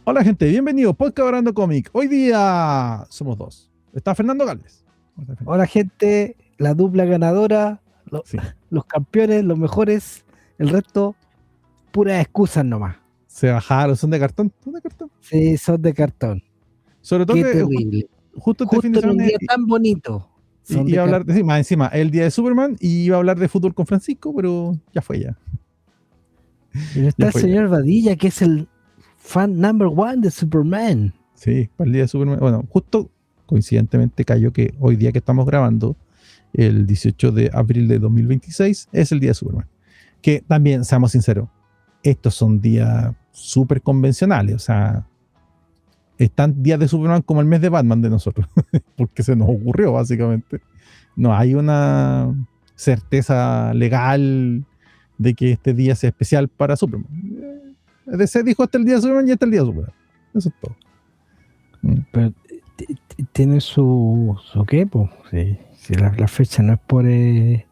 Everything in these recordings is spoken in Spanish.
Hola gente, bienvenido Podcast Hablando Cómic. Hoy día somos dos. Está Fernando Galvez. Hola gente, la dupla ganadora, Sí, los campeones, los mejores, el resto, puras excusas nomás. se bajaron, son de cartón. Son de cartón. Sí, son de cartón. Sobre todo Qué que terrible. justo este fin de Justo en un semana día tan bonito, son de iba a hablar cartón. de, sí, más encima, el día de Superman y iba a hablar de fútbol con Francisco, pero ya fue ya. Y no está Ya el fue ya. señor Vadilla, que es el fan number one de Superman. Sí, para el día de Superman. Bueno, justo coincidentemente cayó que hoy día que estamos grabando, el 18 de abril de 2026, es el día de Superman. Que también, seamos sinceros, estos son días súper convencionales, o sea, están días de Superman como el mes de Batman de nosotros, porque se nos ocurrió básicamente. No hay una certeza legal de que este día sea especial para Superman. DC dijo hasta el día de Superman y hasta el día de Superman. Eso es todo. Pero tiene su qué, po. Sí, sí, la fecha no es por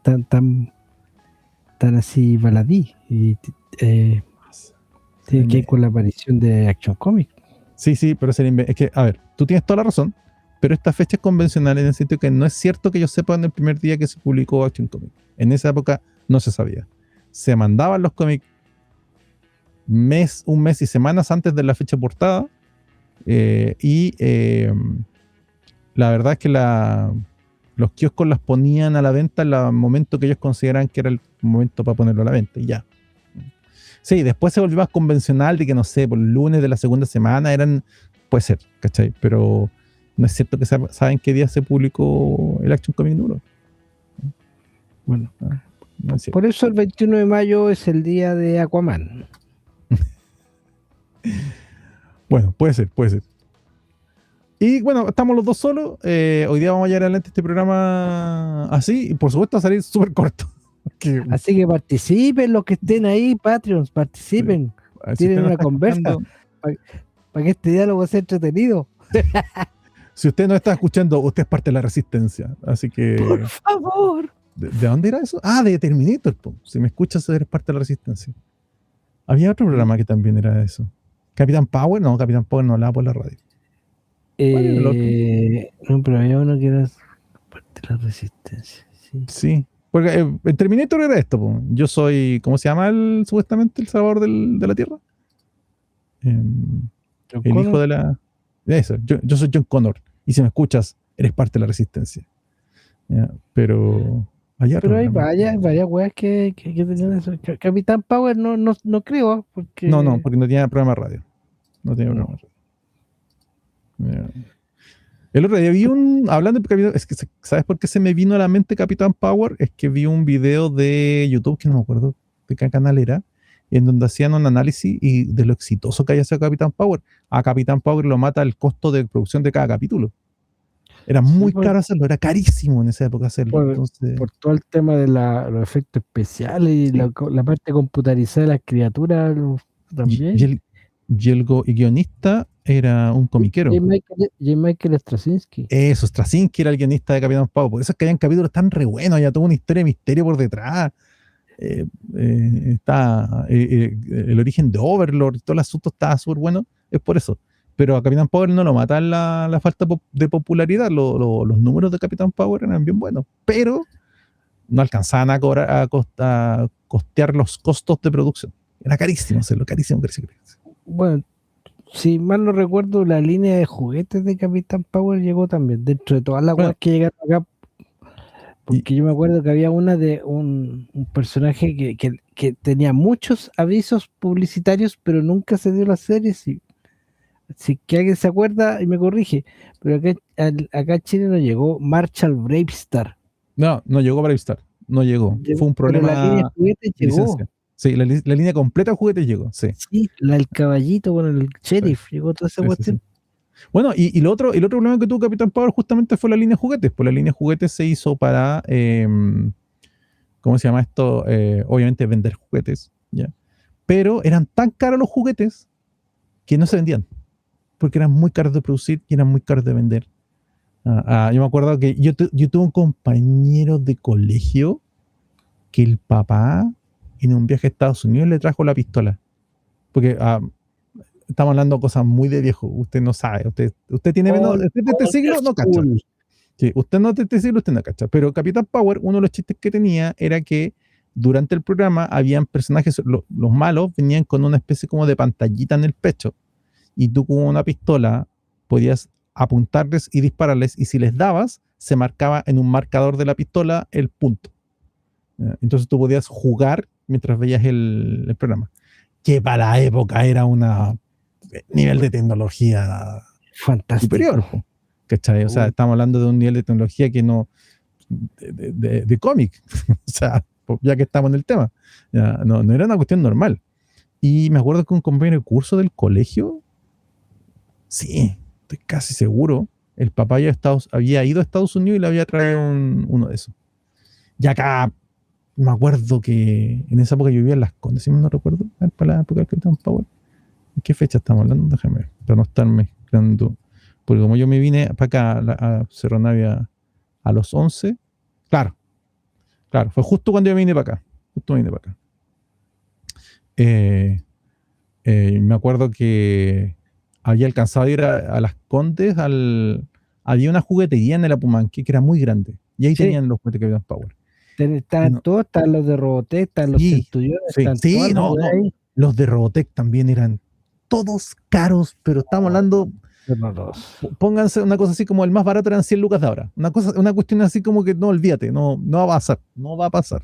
tan así baladí. Y tiene que ir con la aparición de Action Comics. Sí, pero es que, a ver, tú tienes toda la razón, pero esta fecha es convencional en el sentido que no es cierto que yo sepa en el primer día que se publicó Action Comics. En esa época no se sabía. Se mandaban los cómics un mes y semanas antes de la fecha portada, la verdad es que los kioscos las ponían a la venta en el momento que ellos consideraban que era el momento para ponerlo a la venta y ya. Sí, después se volvió más convencional de que, no sé, por el lunes de la segunda semana puede ser, ¿cachai? Pero no es cierto que saben qué día se publicó el Action Comic número. Bueno, No es cierto. por eso el 21 de mayo es el día de Aquaman. Bueno, puede ser. Y bueno, estamos los dos solos. Hoy día vamos a llevar adelante este programa así y por supuesto va a salir súper corto. Así que participen los que estén ahí, Patreons, participen. Si Tienen usted no una está conversa escuchando, para que este diálogo sea entretenido. si usted no está escuchando, usted es parte de la resistencia. Así que. Por favor. ¿De dónde era eso? Ah, de Terminator. Po. Si me escuchas, eres parte de la resistencia. Había otro programa que también era eso. Capitán Power, no, Capitán Power no hablaba por la radio. ¿Cuál era el otro? No, pero había uno que era parte de la resistencia. Sí. Sí. Porque el Terminator era esto. Po. Yo soy, ¿cómo se llama supuestamente el salvador de la Tierra? El hijo de la. Eso, yo soy John Connor. Y si me escuchas, eres parte de la resistencia. ¿Ya? Pero. Pero hay varias weas que tenían eso. Capitán Power no creo, porque. No, porque no tenía programa de radio. No tenía programa de radio. El otro día vi hablando de Capitán, es que ¿sabes por qué se me vino a la mente Capitán Power? Es que vi un video de YouTube, que no me acuerdo de qué canal era, en donde hacían un análisis y de lo exitoso que haya sido Capitán Power. A Capitán Power lo mata el costo de producción de cada capítulo. Era muy caro hacerlo, era carísimo en esa época hacerlo. Por todo el tema de los efectos especiales y sí. la parte computarizada de las criaturas también. Y el guionista era un comiquero. J. Michael Straczynski. Eso, Straczynski era el guionista de Capitán Power. Por eso es que habían capítulos tan re buenos, había toda una historia de misterio por detrás. Está el origen de Overlord, todo el asunto estaba súper bueno, es por eso. Pero a Capitán Power no lo mata la falta de popularidad. Los números de Capitán Power eran bien buenos, pero no alcanzaban a costear los costos de producción. Era carísimo hacerlo, carísimo. Bueno, si mal no recuerdo, la línea de juguetes de Capitán Power llegó también, dentro de todas las weas que llegaron acá. Porque yo me acuerdo que había una de un personaje que tenía muchos avisos publicitarios, pero nunca se dio la serie. Si que alguien se acuerda y me corrige, pero acá en Chile no llegó Marshall Bravestar. No llegó Bravestar, no llegó. Fue un problema. Pero la línea de juguetes llegó. Sí, la línea completa de juguetes llegó, sí. Sí, el caballito con el sheriff, llegó toda esa cuestión. Sí. Bueno, y el otro problema que tuvo Capitán Power justamente fue la línea de juguetes. Pues la línea de juguetes se hizo para, ¿cómo se llama esto? Obviamente vender juguetes, ¿ya? Pero eran tan caros los juguetes que no se vendían. Porque eran muy caros de producir y eran muy caros de vender. Yo me acuerdo que yo tuve un compañero de colegio que el papá en un viaje a Estados Unidos le trajo la pistola. Porque estamos hablando de cosas muy de viejo. Usted no sabe. Usted tiene menos. Usted de este siglo no cacha. Sí, usted no de este siglo, usted no cacha. Pero Capitán Power, uno de los chistes que tenía era que durante el programa habían personajes, los malos venían con una especie como de pantallita en el pecho. Y tú con una pistola podías apuntarles y dispararles. Y si les dabas, se marcaba en un marcador de la pistola el punto. Entonces tú podías jugar mientras veías el programa. Que para la época era un nivel de tecnología fantástico. Superior. ¿Cachai? O sea, estamos hablando de un nivel de tecnología que no. de cómic. O sea, ya que estamos en el tema. No era una cuestión normal. Y me acuerdo que un compañero de curso del colegio. Sí, estoy casi seguro. El papá había ido a Estados Unidos y le había traído uno de esos. Y acá me acuerdo que en esa época yo vivía en Las Condes, si no recuerdo, para la época del Capitán Power. ¿En qué fecha estamos hablando? Déjame ver, para no estar mezclando. Porque como yo me vine para acá a Cerro Navia a los 11, claro, fue justo cuando yo me vine para acá. Me acuerdo que había alcanzado a ir a Las Condes, había una juguetería en el Apumanque que era muy grande. Y ahí tenían los juguetes Capitán Power. Están todos, están los de Robotech, están los Centuriones, están todos. No. Los de Robotech también eran todos caros, pero estamos hablando. Pónganse una cosa así como el más barato eran 100 lucas de ahora. Una cuestión así como que no, olvídate, no va a pasar.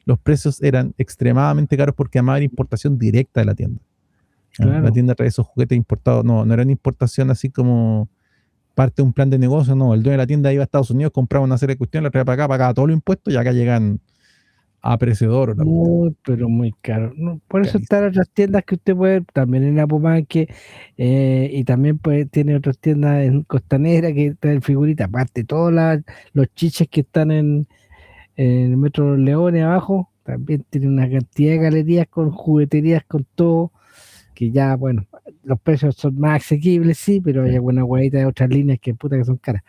Los precios eran extremadamente caros porque además era importación directa de la tienda. Claro. La tienda trae esos juguetes importados, no eran importación así como parte de un plan de negocio, no. El dueño de la tienda iba a Estados Unidos, compraba una serie de cuestiones, la traía para acá, pagaba todos los impuestos y acá llegan a precio de oro. Pero muy caro. Por eso están otras tiendas que usted puede ver, también en Apumanque, y también tiene otras tiendas en Costanera que traen figuritas, aparte todos los chiches que están en el Metro Los Leones abajo, también tiene una cantidad de galerías con jugueterías, con todo, que ya, bueno, los precios son más asequibles, sí, pero hay alguna huevita de otras líneas que puta que son caras.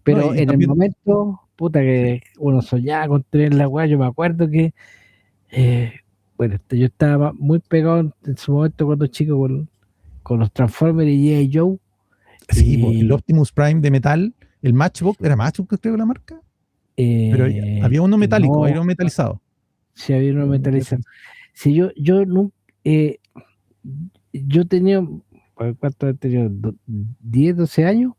Pero en también, el momento, puta que uno soñaba con tener la hueá. Yo me acuerdo que, yo estaba muy pegado en su momento cuando chico con los Transformers y G.I. Joe. Sí, el Optimus Prime de metal, el Matchbox, ¿era Matchbox creo la marca? Pero había uno metálico, había uno metalizado. Sí, había uno metalizado. Sí, yo nunca, yo tenía, ¿cuánto he tenido? 10, 12 años.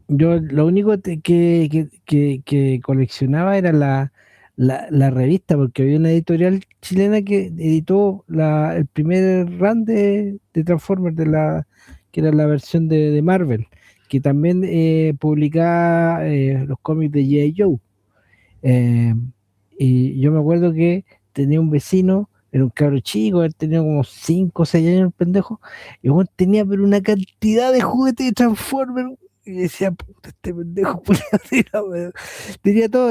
Yo lo único que coleccionaba era la revista, porque había una editorial chilena que editó el primer run de Transformers, que era la versión de Marvel, que también publicaba los cómics de G.I. Joe. Y yo me acuerdo que tenía un vecino, era un cabro chico, él tenía como 5 o 6 años el pendejo, y bueno, tenía pero una cantidad de juguetes de Transformers. Y decía, puta, este pendejo, tenía todo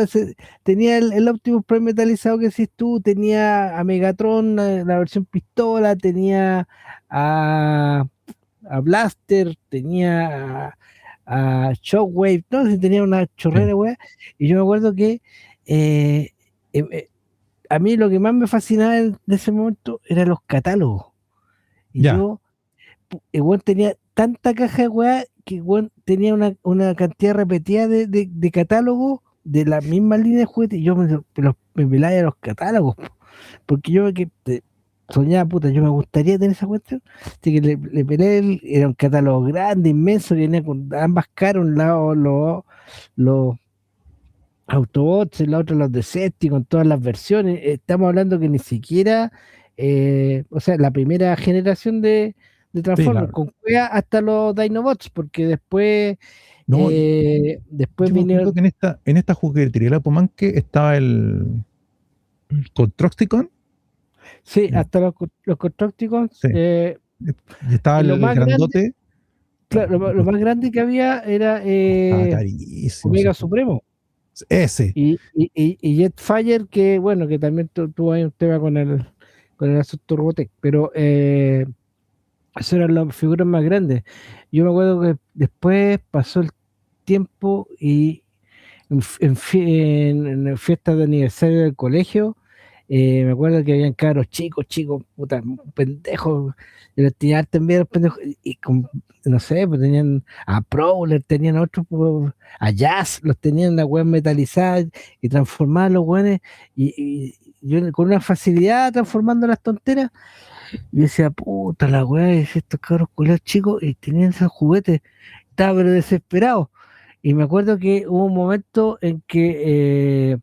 tenía el Optimus Prime metalizado que decís tú, tenía a Megatron, la versión pistola, tenía a Blaster, tenía a Shockwave, no, tenía una chorrera, weá. Y yo me acuerdo que a mí lo que más me fascinaba en ese momento eran los catálogos. Y yo, igual tenía tanta caja de weá que igual tenía una cantidad repetida de catálogos de la misma línea de juguetes. Y yo me pelaba a los catálogos, porque yo soñaba, puta, yo me gustaría tener esa cuestión. Así que le pelé, era un catálogo grande, inmenso, que venía con ambas caras, un lado los Autobots, el otro los Decepticons, todas las versiones. Estamos hablando que ni siquiera, o sea, la primera generación de Transformers, con cueva hasta los Dinobots, porque después vinieron. Que en esta juguetería de la Pomanque estaba el Constructicon. Sí, hasta los Constructicons. Sí. Y estaba el grandote. Claro, lo más grande que había era Omega Supremo. Ese. Y Jetfire, que bueno, que también tuvo ahí un tema con el asunto Robotech, pero esas eran las figuras más grandes. Yo me acuerdo que después pasó el tiempo y en fiestas de aniversario del colegio Me acuerdo que habían cabros chicos, puta, pendejos. Yo los tenía harto envidia a los pendejos. No sé, pues tenían a Prowler, tenían otros, pues, a Jazz, los tenían la weas metalizadas y transformaban los weones. Y yo con una facilidad transformando las tonteras. Y decía, puta la wea, y estos cabros culiados chicos y tenían esos juguetes. Estaba pero desesperado. Y me acuerdo que hubo un momento en que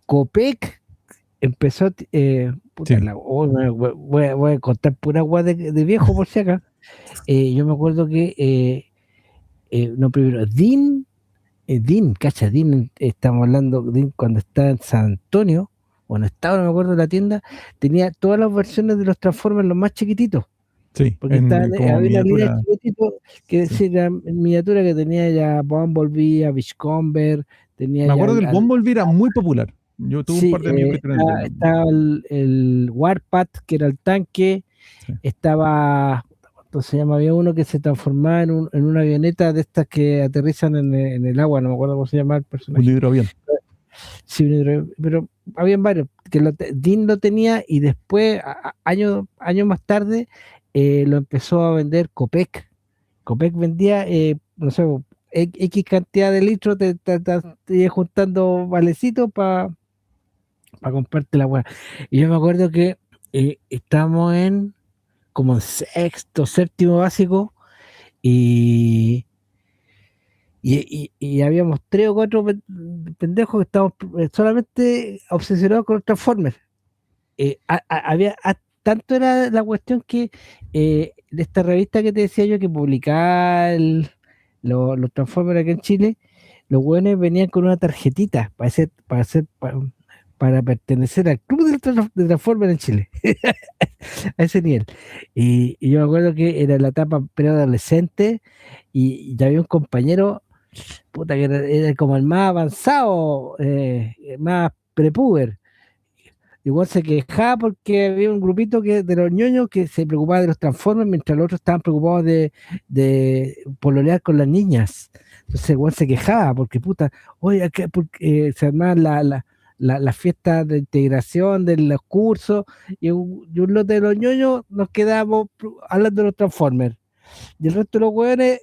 Copec empezó, puta, Sí. voy a contar pura agua de viejo por si acá. Yo me acuerdo que, no, primero, Dean, cacha, Dean, estamos hablando, Dean cuando estaba en San Antonio, o no estaba, no me acuerdo, en la tienda, tenía todas las versiones de los Transformers, los más chiquititos. Sí, Porque como había una línea miniatura. chiquitito que Sí. decía en miniatura que tenía ya Bumblebee, a Beachcomber, tenía Me ya acuerdo que el Bumblebee era muy popular. Yo tuve un sí, par de amigos que tenían el Bumblebee. estaba el Warpath, que era el tanque, Sí. estaba, ¿cómo se llama? Había uno que se transformaba en una avioneta de estas que aterrizan en el agua, no me acuerdo cómo se llama el Un personaje. hidroavión. Sí, pero habían varios, que Dean lo tenía y después, años más tarde, lo empezó a vender Copec. Copec vendía, no sé, X cantidad de litros, te iba juntando valecitos para comprarte la weá. Y yo me acuerdo que estábamos como en sexto, séptimo básico y, y habíamos 3 o 4 pendejos que estábamos solamente obsesionados con los Transformers. Había, tanto era la cuestión que de esta revista que te decía yo que publicaba los Transformers aquí en Chile, los hueones venían con una tarjetita para pertenecer al club de Transformers en Chile, a ese nivel. Y yo me acuerdo que era la etapa preadolescente y ya había un compañero, puta, que era como el más avanzado, más prepuber. Igual se quejaba porque había un grupito de los ñoños que se preocupaba de los Transformers mientras los otros estaban preocupados de pololear con las niñas. Entonces igual se quejaba porque puta, oye, porque se armaban las fiestas de integración de los cursos y un lote de los ñoños nos quedábamos hablando de los Transformers y el resto de los hueones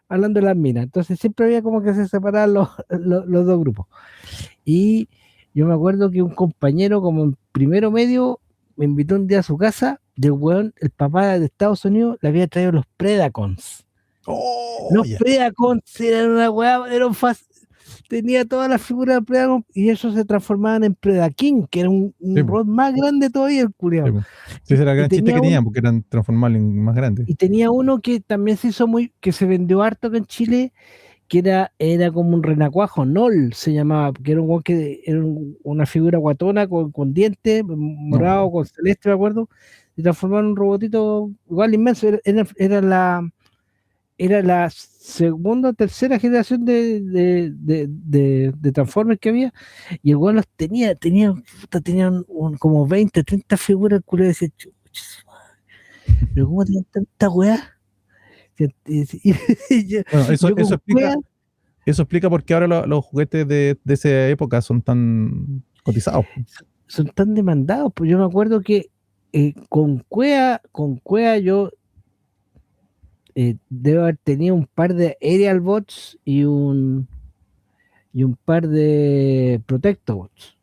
hablando de las minas. Entonces siempre había como que se separaban los dos grupos. Y yo me acuerdo que un compañero, como en primero medio, me invitó un día a su casa. Del weón, el papá de Estados Unidos le había traído los Predacons. Oh, Los ya. Predacons eran una weá, tenía todas las figuras de Predacons y esos se transformaban en Predaking, que era un Sí, po, rol más grande todavía, el sí, culiao. po. Sí, ese era el Y gran chiste tenía que un, tenían, porque eran transformables en más grandes. y tenía uno que también se hizo que se vendió harto acá en Chile, que era como un renacuajo, Nol se llamaba, que era un weón que era una figura guatona con dientes, No. morado, con celeste, me acuerdo, y transformaron en un robotito igual inmenso. Era la segunda o tercera generación de Transformers que había, y el weón los tenían como 20, 30 figuras, el culo decía, "Chuch, pero ¿cómo tienen tanta weá?" Yo, Bueno, yo con weá. eso explica por qué ahora los juguetes de esa época son tan cotizados. Son tan demandados, pues yo me acuerdo que con Cuea yo debo haber tenido un par de Aerial Bots y un par de Protectobots.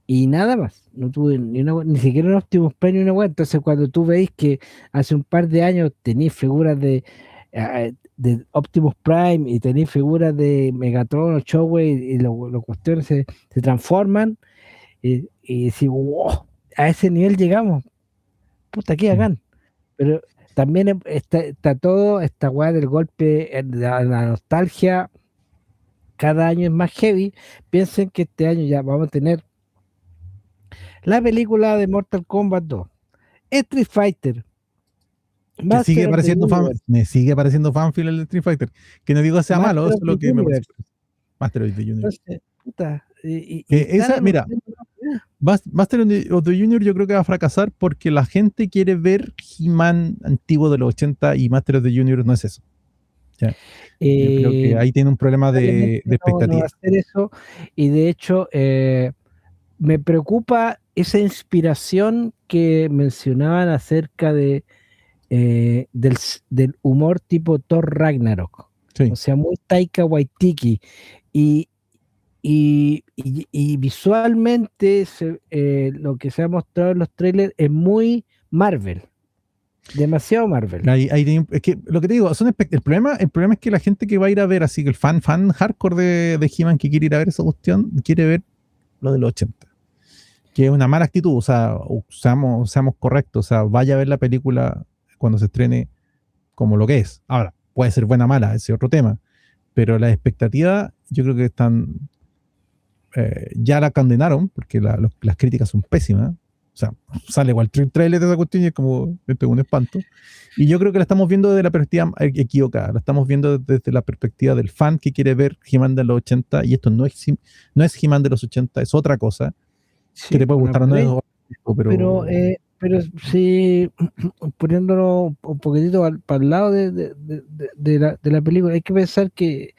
Y nada más, no tuve ni siquiera un Optimus Prime ni una web. Entonces, cuando tú veis que hace un par de años tenéis figuras de Optimus Prime y tenéis figuras de Megatron o Shockwave y los cuestiones se transforman, y decimos, wow, a ese nivel llegamos, puta, qué Mm. bacán. Pero también está todo esta weá del golpe, la nostalgia, cada año es más heavy. Piensen que este año ya vamos a tener la película de Mortal Kombat 2, Street Fighter, Que sigue Master of the pareciendo Universe, me sigue pareciendo fanfiel el de Street Fighter. Que no digo sea malo, Master eso of es the lo que me parece. Universe. Master of the Universe. Entonces, puta, y Que están esa, mira, anunciando. Master of the Junior yo creo que va a fracasar porque la gente quiere ver He-Man antiguo de los 80 y Master of the Junior no es eso. Ya. Yo creo que ahí tiene un problema de Probablemente no va a expectativa. hacer eso, y de hecho me preocupa esa inspiración que mencionaban acerca del humor tipo Thor Ragnarok, o Sí. sea, muy Taika Waititi, y, y visualmente lo que se ha mostrado en los trailers es muy Marvel, demasiado Marvel. Es que lo que te digo, el problema es que la gente que va a ir a ver, así que el fan hardcore de He-Man que quiere ir a ver esa cuestión, quiere ver lo de los 80, que es una mala actitud. O sea, seamos correctos, o sea, vaya a ver la película cuando se estrene como lo que es. Ahora, puede ser buena o mala, ese es otro tema, pero las expectativas yo creo que están, ya la condenaron, porque las críticas son pésimas. O sea, sale cualquier trailer de esa cuestión y es como, esto es un espanto. Y yo creo que la estamos viendo desde la perspectiva equivocada. La estamos viendo desde la perspectiva del fan que quiere ver He-Man de los 80. Y esto no es He-Man de los 80, es otra cosa. Que Sí, te puede una gustar o no, pared, pero pero sí, poniéndolo un poquitito para el lado de la película, hay que pensar que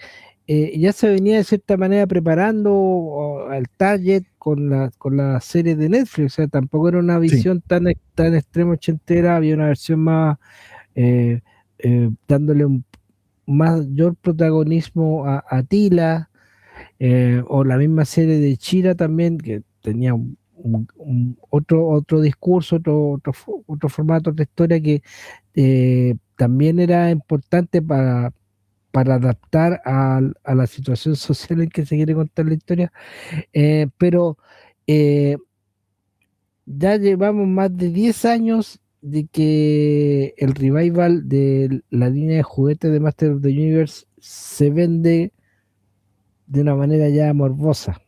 ya se venía de cierta manera preparando al target con la serie de Netflix, o sea, tampoco era una sí, visión tan extremo ochentera, había una versión más eh, dándole un mayor protagonismo a Tila, o la misma serie de Chira también, que tenía otro discurso, otro formato, otra historia que también era importante para adaptar a la situación social en que se quiere contar la historia, pero eh, ya llevamos más de 10 años de que el revival de la línea de juguetes de Master of the Universe se vende de una manera ya morbosa.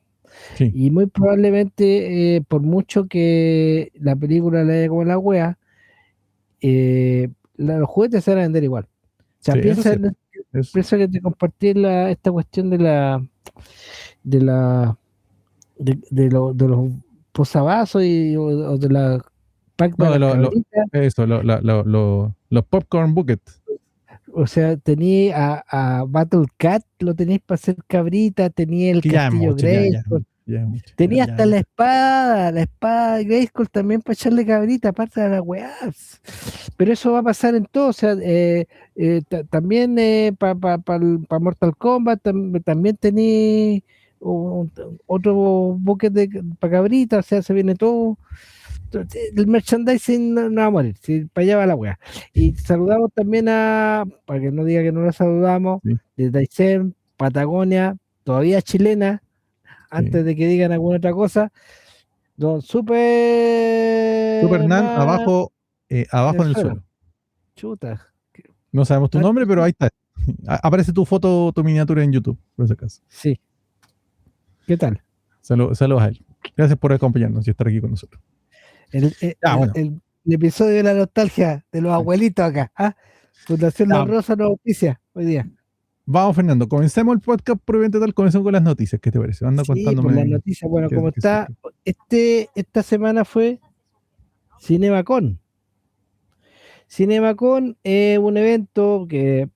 sí, Y muy probablemente, por mucho que la película la haya como la wea, los juguetes se van a vender igual. O sea, sí, eso es cierto. piensa que te compartí esta cuestión de la de los posavasos o de la pack No, para las cabritas. eso, los popcorn buckets. O sea, tenía a Battle Cat, lo tenéis para hacer cabrita, tenía el Que ya es castillo mucho, Grayskull. ya es mucho. Tenía hasta la espada de Grayskull también para echarle cabrita, aparte de las weás. Pero eso va a pasar en todo, o sea, también para Mortal Kombat también tenía otro bucket para cabrita, o sea, se viene todo. El merchandising no va a morir, si para allá va la weá. Y saludamos también para que no diga que no la saludamos, Sí, de Daisen, Patagonia, todavía chilena, sí. antes de que digan alguna otra cosa. Don Superman Superman abajo, en abajo el en el suelo. suelo. Chuta. No sabemos tu nombre, pero ahí está. Aparece tu foto, tu miniatura en YouTube, por ese caso. Sí. ¿Qué tal? Saludos a él. Gracias por acompañarnos y estar aquí con nosotros. El, el, Ya, el- bueno. el- el episodio de la nostalgia de los abuelitos acá. ¿Ah? Fundación La Ya, Rosa Noticia, hoy día. vamos, Fernando. Comencemos el podcast propiamente tal. Comencemos con las noticias. ¿Qué te parece? Anda Sí, por las contándome noticias. Bueno, como qué se- está, esta semana fue CinemaCon. CinemaCon es un evento que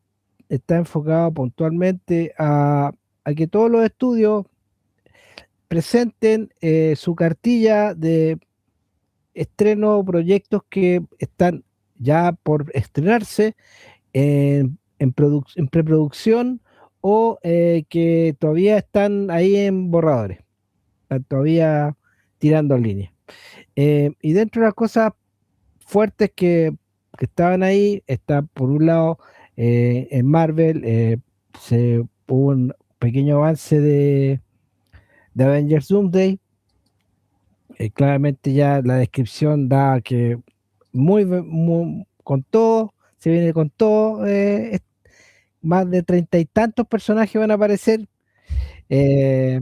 está enfocado puntualmente a que todos los estudios presenten su cartilla de estreno o proyectos que están ya por estrenarse en preproducción o que todavía están ahí en borradores, están todavía tirando en línea. Y dentro de las cosas fuertes que estaban ahí, está por un lado en Marvel, se hubo un pequeño avance de Avengers Doomsday. Claramente ya la descripción da que con todo, se viene con todo, más de 30 y tantos personajes van a aparecer, eh,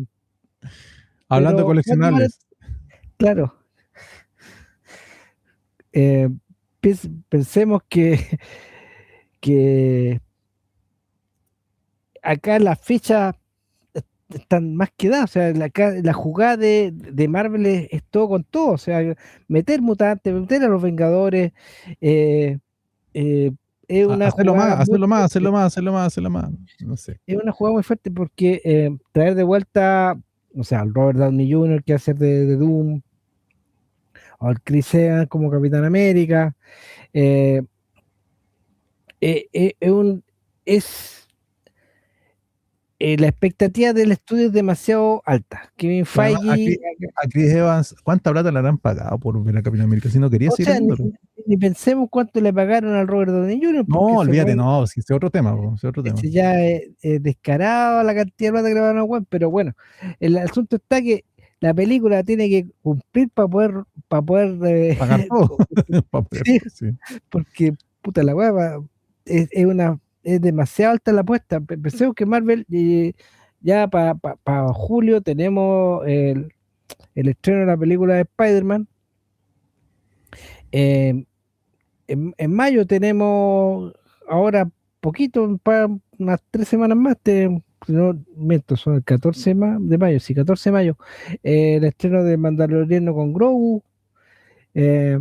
Hablando de pero coleccionables. claro, eh, pensemos que acá las fichas están más que dadas, o sea, la jugada de Marvel es todo con todo, o sea, meter mutantes, meter a los Vengadores, eh, eh, es una Hacerlo jugada más, muy hacerlo más, fuerte. hacerlo más, hacerlo más, hacerlo más. No sé. Es una jugada muy fuerte porque traer de vuelta, o sea, al Robert Downey Jr. que hace de Doom, o al Chris Evans como Capitán América, eh, es un, es la expectativa del estudio es demasiado alta. Kevin Pero además, Feige, a Chris Evans, ¿cuánta plata le habrán pagado por ver a Capitán América si no quería o seguir sea, haciéndolo? ni pensemos cuánto le pagaron al Robert Downey Jr. porque No, olvídate, no, si ese es otro tema, po, ese es otro tema. ese ya es descarado la cantidad de plata que le van a Juan, pero bueno, el asunto está que la película tiene que cumplir para poder Pagar todo. Pa' poder, sí, sí. porque puta la weá es demasiado alta la apuesta. Pensemos que Marvel ya para julio tenemos el estreno de la película de Spider-Man. Eh, en mayo tenemos ahora poquito, unas 3 semanas más, no, miento, son el 14 de mayo, sí, 14 de mayo, el estreno de Mandaloriano con Grogu. eh,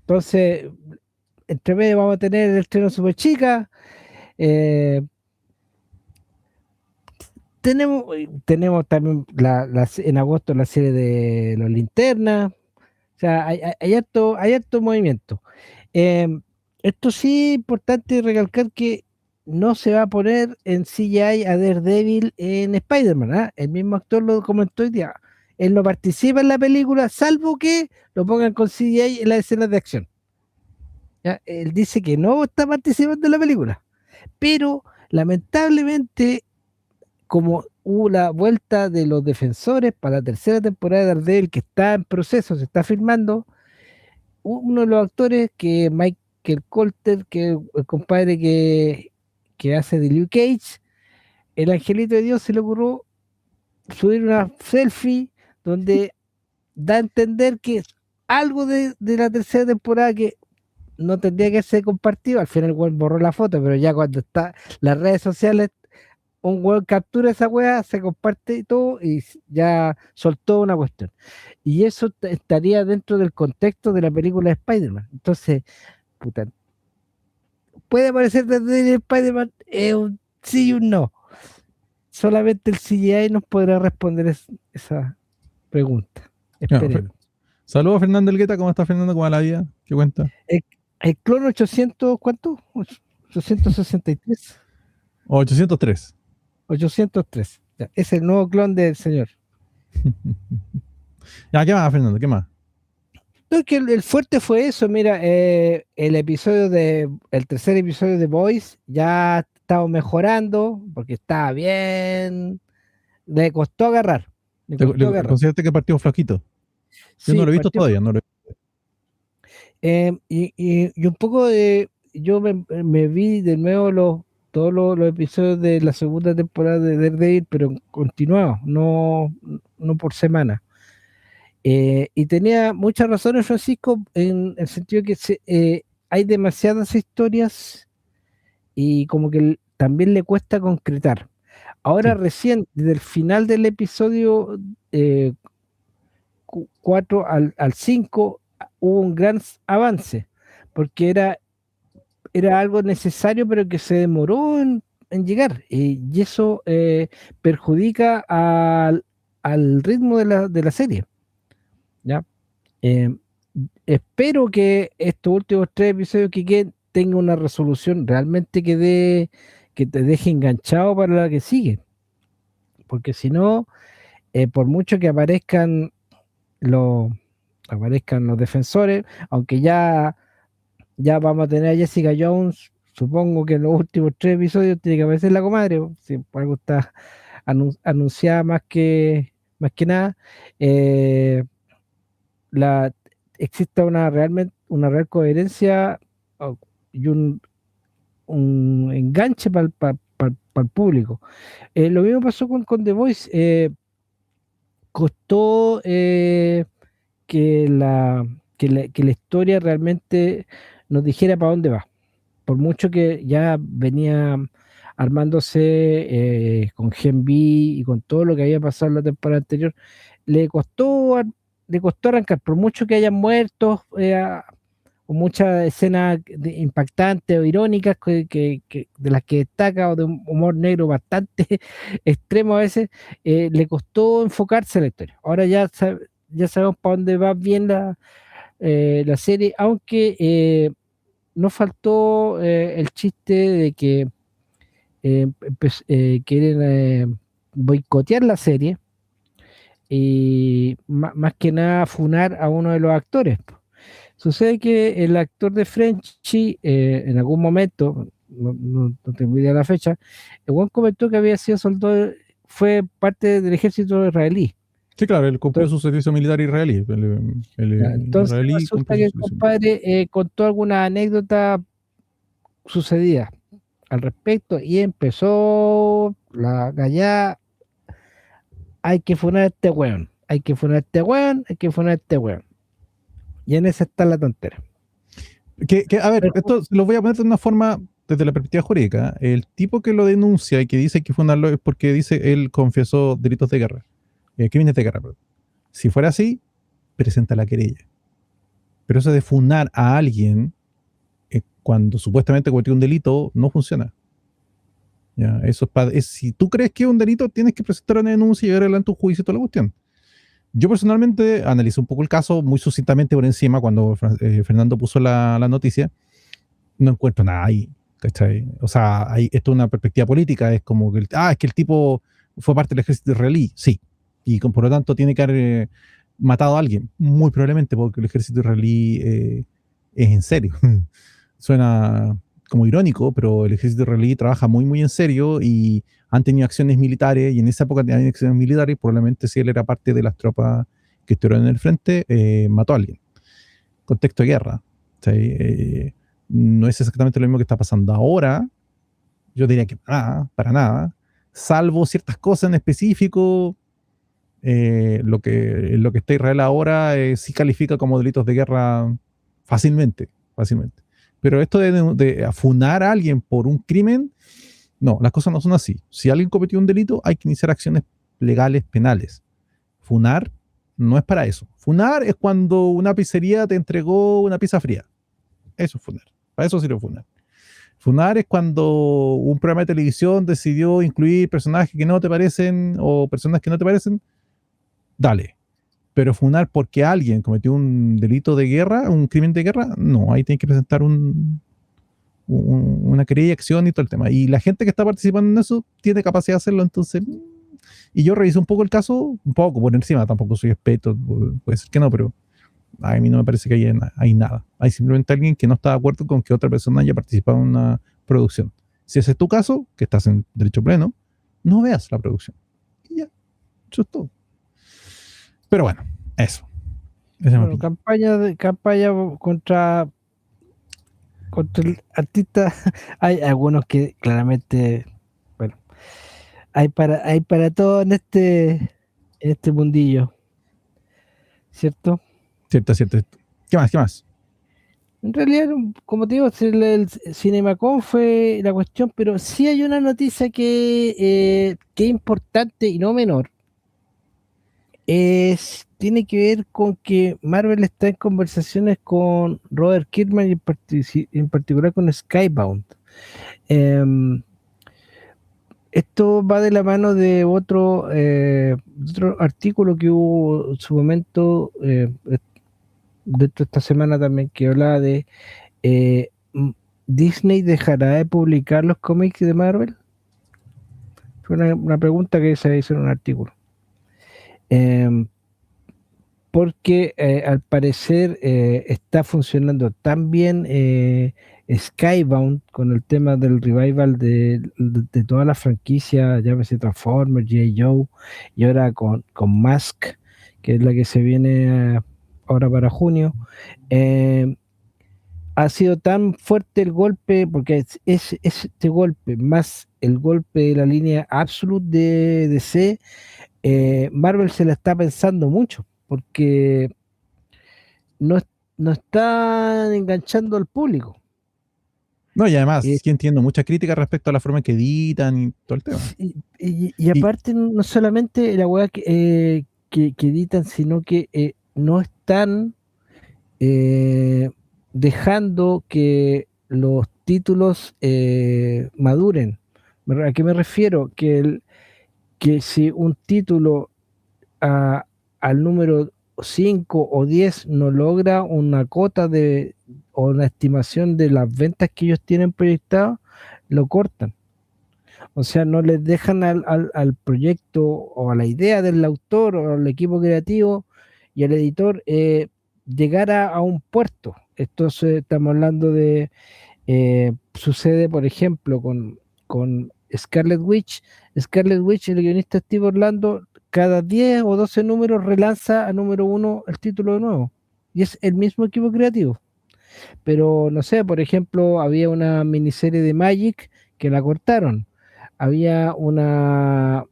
entonces, entre medio vamos a tener el estreno de Super Chica. eh, tenemos también en agosto la serie de Los Linternas. O sea, hay harto movimiento. Eh, Esto sí es importante recalcar que no se va a poner en CGI a Daredevil en Spider-Man, ¿ah? El mismo actor lo comentó hoy día. Él no participa en la película, salvo que lo pongan con CGI en las escenas de acción. ¿Ya? Él dice que no está participando en la película, pero lamentablemente, como hubo la vuelta de los defensores para la tercera temporada de Daredevil, que está en proceso, se está filmando, uno de los actores, que Michael Colter, que es el compadre que hace de Luke Cage, el angelito de Dios se le ocurrió subir una selfie donde da a entender que algo de la tercera temporada que no tendría que ser compartido. Al final el weón borró la foto, pero ya cuando está las redes sociales, un weón captura esa weá, se comparte y todo y ya soltó una cuestión. Y eso estaría dentro del contexto de la película de Spider-Man. Entonces, puta, puede aparecer desde el Spider-Man, es un sí y un no. Solamente el CGI nos podrá responder esa pregunta. Ya, Esperemos. saludos a Fernando Elgueta, ¿cómo está Fernando? ¿Cómo va la vida? ¿Qué cuenta? El clon 800, ¿cuánto? 863. 803. 803. Ya, es el nuevo clon del señor. Ya, ¿qué más, Fernando? ¿Qué más? No, que el fuerte fue eso, mira, el tercer episodio de Boys ya estaba mejorando porque estaba bien, le costó agarrar, le costó agarrar. ¿Consideraste que partió flojito? Yo no Sí, lo he visto partió. todavía, no lo he Y un poco yo me vi de nuevo todos los episodios de la segunda temporada de Daredevil, pero continuados, no por semana. Y tenía muchas razones, Francisco, en el sentido que hay demasiadas historias y como que también le cuesta concretar. Ahora Sí, recién, desde el final del episodio 4 al 5, hubo un gran avance, porque era algo necesario, pero que se demoró en llegar, y eso perjudica al ritmo de la serie, ¿ya? Eh, Espero que estos últimos 3 episodios que queden tengan una resolución realmente que te deje enganchado para la que sigue, porque si no, por mucho que los, aparezcan los defensores, aunque ya vamos a tener a Jessica Jones, supongo que en los últimos 3 episodios tiene que aparecer la comadre, si por algo está anunciada más que nada. eh, la, Exista una real coherencia, o- y un enganche para el público. Lo mismo pasó con The Voice. Costó que la historia realmente nos dijera para dónde va. Por mucho que ya venía armándose con Gen V y con todo lo que había pasado en la temporada anterior, le costó arrancar, por mucho que hayan muerto muchas escenas impactantes o irónicas de las que destaca, o de un humor negro bastante extremo a veces, le costó enfocarse en la historia. Ahora ya sabemos para dónde va bien la serie, aunque no faltó el chiste de que quieren boicotear la serie y más que nada funar a uno de los actores. Sucede que el actor de Frenchy, en algún momento, no tengo idea de la fecha, el buen comentó que había sido soldado, fue parte del ejército israelí. Sí, claro, él cumplió Entonces, su servicio militar israelí. El israelí resulta cumplió que su el servicio militar. compadre contó alguna anécdota sucedida al respecto y empezó la gallada. Hay que funar a este weón, hay que funar a este weón, hay que funar a este weón. Y en esa está la tontera. A ver, esto lo voy a poner de una forma desde la perspectiva jurídica. El tipo que lo denuncia y que dice que funarlo es porque dice él confesó delitos de guerra, crímenes de guerra, perdón. Si fuera así, presenta la querella. Pero eso de funar a alguien cuando supuestamente cometió un delito no funciona. Ya, eso si tú crees que es un delito, tienes que presentar una denuncia y llevar adelante un juicio y toda la cuestión. Yo personalmente analicé un poco el caso muy sucintamente por encima cuando Fernando puso la noticia. No encuentro nada ahí, ¿cachai? O sea, esto es una perspectiva política, es como que, es que el tipo fue parte del ejército israelí, sí, y por lo tanto tiene que haber matado a alguien, muy probablemente porque el ejército israelí es en serio. Suena como irónico, pero el ejército israelí trabaja muy, muy en serio y han tenido acciones militares, y en esa época tenían acciones militares, y probablemente si él era parte de las tropas que estuvieron en el frente, mató a alguien. Contexto de guerra. ¿Sí? No es exactamente lo mismo que está pasando ahora. Yo diría que para nada. Salvo ciertas cosas en específico, lo que está Israel ahora sí califica como delitos de guerra fácilmente, fácilmente. Pero esto de afunar a alguien por un crimen, no, las cosas no son así. Si alguien cometió un delito, hay que iniciar acciones legales, penales. Funar no es para eso. Funar es cuando una pizzería te entregó una pizza fría. Eso es funar. Para eso sirve funar. Funar es cuando un programa de televisión decidió incluir personajes que no te parecen o personas que no te parecen. Dale. Pero funar porque alguien cometió un delito de guerra, un crimen de guerra, no. Ahí tienes que presentar una querella, acción y todo el tema. Y la gente que está participando en eso tiene capacidad de hacerlo, entonces. Y yo revisé un poco el caso, un poco por encima, tampoco soy experto, puede ser que no, pero a mí no me parece que hay nada. Hay simplemente alguien que no está de acuerdo con que otra persona haya participado en una producción. Si ese es tu caso, que estás en derecho pleno, no veas la producción. Y ya, eso es todo. Pero bueno, eso. Bueno, campaña contra el artista. Hay algunos que claramente, bueno, hay para todo en este mundillo, ¿cierto? Cierto, cierto. ¿Qué más? ¿Qué más? En realidad, como te digo, el CinemaCon fue la cuestión, pero sí hay una noticia que es importante y no menor. Tiene que ver con que Marvel está en conversaciones con Robert Kirkman y en particular con Skybound. Em, Esto va de la mano de otro artículo que hubo en su momento, dentro de esta semana también, que hablaba de ¿Disney dejará de publicar los cómics de Marvel? Fue una pregunta que se hizo en un artículo. Porque al parecer está funcionando tan bien Skybound con el tema del revival de toda la franquicia, llámese Transformers, G.I. Joe, y ahora con Mask, que es la que se viene ahora para junio. Ha sido tan fuerte el golpe, porque es este golpe más el golpe de la línea Absolute de DC. Marvel se la está pensando mucho, porque no, no están enganchando al público. No, y además, Eh, sí entiendo mucha crítica respecto a la forma en que editan y todo el tema. y Y aparte, no solamente la weá que editan, sino que no están dejando que los títulos maduren. ¿A qué me refiero? Que si un título al número 5 o 10 no logra una cota o una estimación de las ventas que ellos tienen proyectadas, lo cortan. O sea, no les dejan al proyecto o a la idea del autor o al equipo creativo y al editor llegar a un puerto. Estamos hablando de, sucede por ejemplo con Scarlet Witch. Scarlet Witch, el guionista Steve Orlando, cada 10 o 12 números relanza a número 1 el título de nuevo. Y es el mismo equipo creativo. Pero no sé, por ejemplo, había una miniserie de Magic que la cortaron. Había una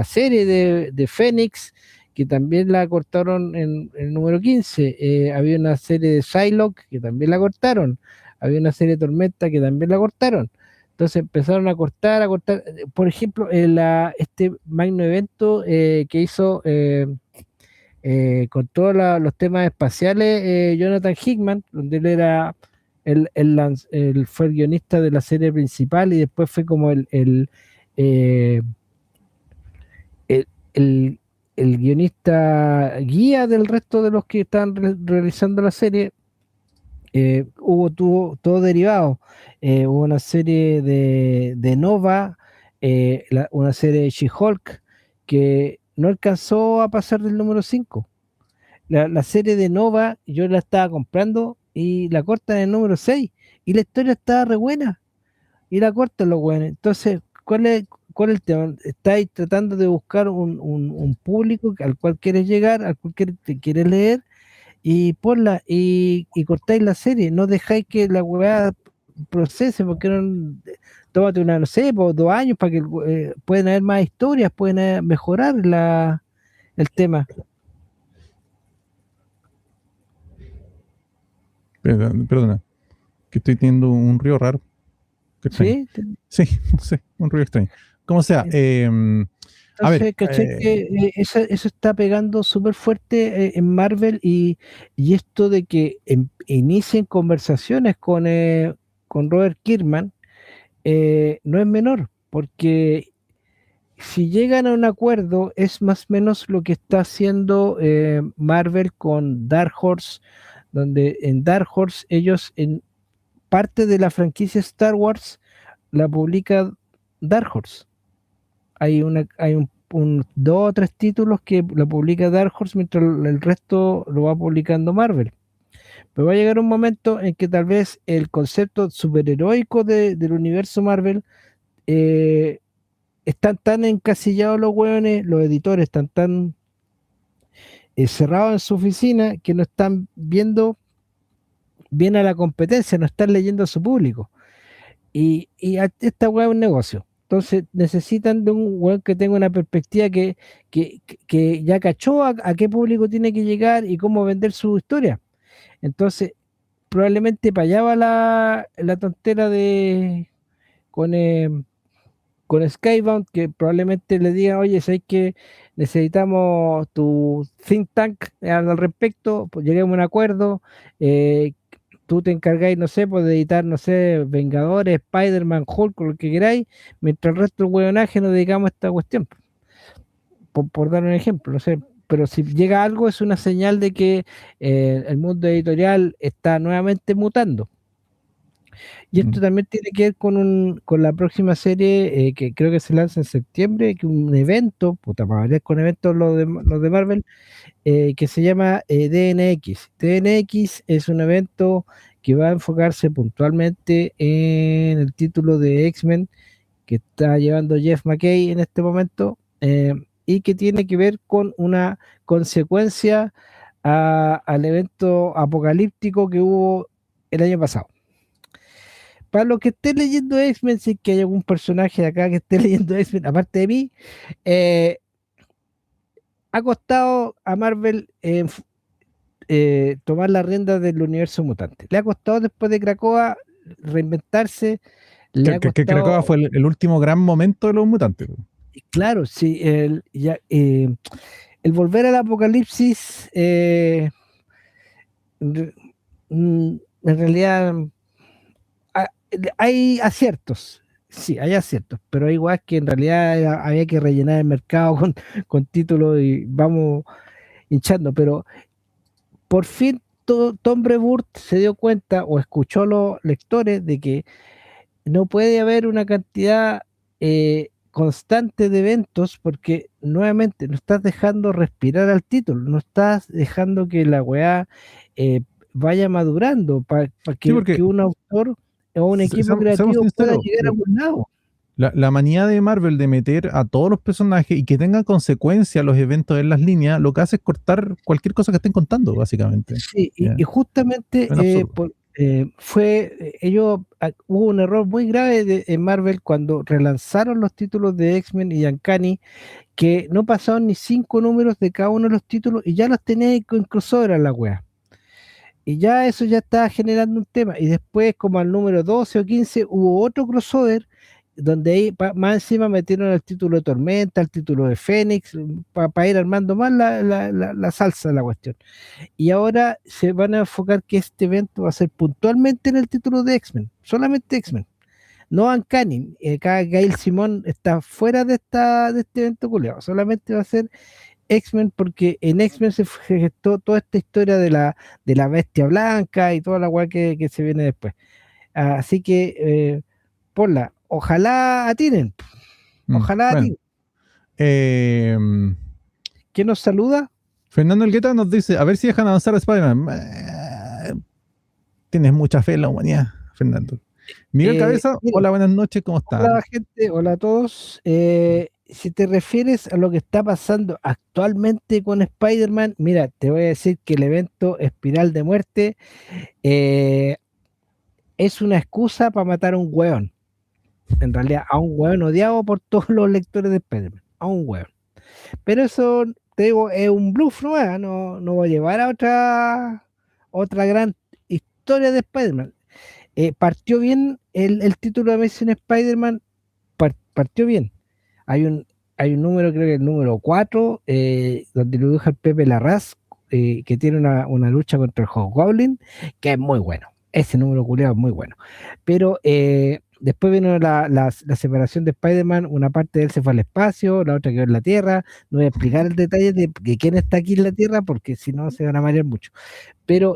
serie de Fénix que también la cortaron en el número 15. Había una serie de Psylocke que también la cortaron. Había una serie de Tormenta que también la cortaron. Entonces empezaron a cortar, a cortar. Por ejemplo, este magno evento que hizo con todos los temas espaciales, Jonathan Hickman, donde él era él fue el guionista de la serie principal y después fue como eh, el, el- el guionista guía del resto de los que estaban realizando la serie. Tuvo todo derivado. Hubo una serie de Nova, una serie de She-Hulk que no alcanzó a pasar del número 5. La serie de Nova yo la estaba comprando y la cortan en el número 6 y la historia estaba re buena y la cortan los buenos. Entonces, ¿cuál es el tema? Estáis tratando de buscar un público al cual quieres llegar, al cual te quieres leer y ponla y cortáis la serie. No dejáis que la weá procese porque no, tómate no sé, por 2 años para que pueden haber más historias, pueden mejorar el tema. Perdona, que estoy teniendo un ruido raro. Qué extraño. ¿Sí? Sí, no sé, un ruido extraño. Como sea, a ver, Entonces, caché que eso está pegando súper fuerte en Marvel y esto de que inicien conversaciones con Robert Kirkman no es menor, porque si llegan a un acuerdo es más o menos lo que está haciendo Marvel con Dark Horse, donde en Dark Horse ellos en parte de la franquicia Star Wars la publica Dark Horse. Hay 2 o 3 títulos que lo publica Dark Horse mientras el resto lo va publicando Marvel. Pero va a llegar un momento en que tal vez el concepto superheroico del universo Marvel eh, están tan encasillados los hueones, los editores están tan cerrados en su oficina que no están viendo bien a la competencia, no están leyendo a su público. Y esta weá es un negocio. Entonces necesitan de un weón que tenga una perspectiva que ya cachó a qué público tiene que llegar y cómo vender su historia. Entonces, probablemente para allá va la tontera con, eh, con Skybound, que probablemente le digan, oye, ¿sabes que necesitamos tu think tank al respecto? Pues lleguemos a un acuerdo. Tú te encargáis, no sé, pues de editar, no sé, Vengadores, Spider-Man, Hulk, lo que queráis, mientras el resto del hueonaje nos dedicamos a esta cuestión. Por dar un ejemplo, no sé. Pero si llega algo, es una señal de que el mundo editorial está nuevamente mutando. Y esto también tiene que ver con la próxima serie que creo que se lanza en septiembre, que un evento, puta, para variar con eventos los de Marvel, que se llama DNX. DNX es un evento que va a enfocarse puntualmente en el título de X-Men que está llevando Jeff McKay en este momento y que tiene que ver con una consecuencia al evento apocalíptico que hubo el año pasado. Para los que estén leyendo X-Men, si es que hay algún personaje de acá que esté leyendo X-Men, aparte de mí, ha costado a Marvel tomar la rienda del universo mutante. Le ha costado después de Krakoa reinventarse, le ha que Krakoa costado, fue el último gran momento de los mutantes. claro, sí, el volver al apocalipsis en realidad hay aciertos, sí, hay aciertos, pero hay igual que en realidad había que rellenar el mercado con títulos y vamos hinchando, pero por fin Tom Brevoort se dio cuenta o escuchó a los lectores de que no puede haber una cantidad constante de eventos porque nuevamente no estás dejando respirar al título, no estás dejando que la weá eh, vaya madurando para Sí, que porque un autor o un equipo seamos creativo pueda sinceros, llegar a algún lado. la manía de Marvel de meter a todos los personajes y que tengan consecuencias los eventos en las líneas, lo que hace es cortar cualquier cosa que estén contando, básicamente. Sí, ¿Ya? y justamente Es un absurdo. hubo un error muy grave en Marvel cuando relanzaron los títulos de X-Men y Uncanny, que no pasaron ni 5 números de cada uno de los títulos y ya los tenía con crossover a la wea. Y ya eso ya estaba generando un tema. Y después, como al número 12 o 15 hubo otro crossover donde ahí más encima metieron el título de Tormenta, el título de Fénix, para ir armando más la salsa de la cuestión. Y ahora se van a enfocar que este evento va a ser puntualmente en el título de X-Men, solamente X-Men. No Uncanny, acá Gail Simón está fuera de este evento culiado, solamente va a ser X-Men porque en X-Men se gestó toda esta historia de la bestia blanca y toda la weá que se viene después. Así que, ponla, ojalá Bueno, atinen. eh, ¿Quién nos saluda? Fernando Elgueta nos dice, a ver si dejan avanzar a Spider-Man. Tienes mucha fe en la humanidad, Fernando. Miguel Cabeza, Mira, hola, buenas noches, ¿cómo está? hola gente, hola a todos. Si te refieres a lo que está pasando actualmente con Spider-Man, mira, te voy a decir que el evento Espiral de Muerte eh, es una excusa para matar a un weón. En realidad, a un weón odiado por todos los lectores de Spider-Man. A un weón. Pero eso, te digo, es un bluff, no va a llevar a otra gran historia de Spider-Man. Partió bien el título de Amazing Spider-Man, partió bien. Hay un, hay un número, creo que el número 4, donde lo dibuja el Pepe Larraz, que tiene una lucha contra el Hobgoblin, que es muy bueno. Ese número culiado es muy bueno. Pero después vino la separación de Spider-Man, una parte de él se fue al espacio, la otra quedó en la Tierra. No voy a explicar el detalle de quién está aquí en la Tierra, porque si no se van a marear mucho. Pero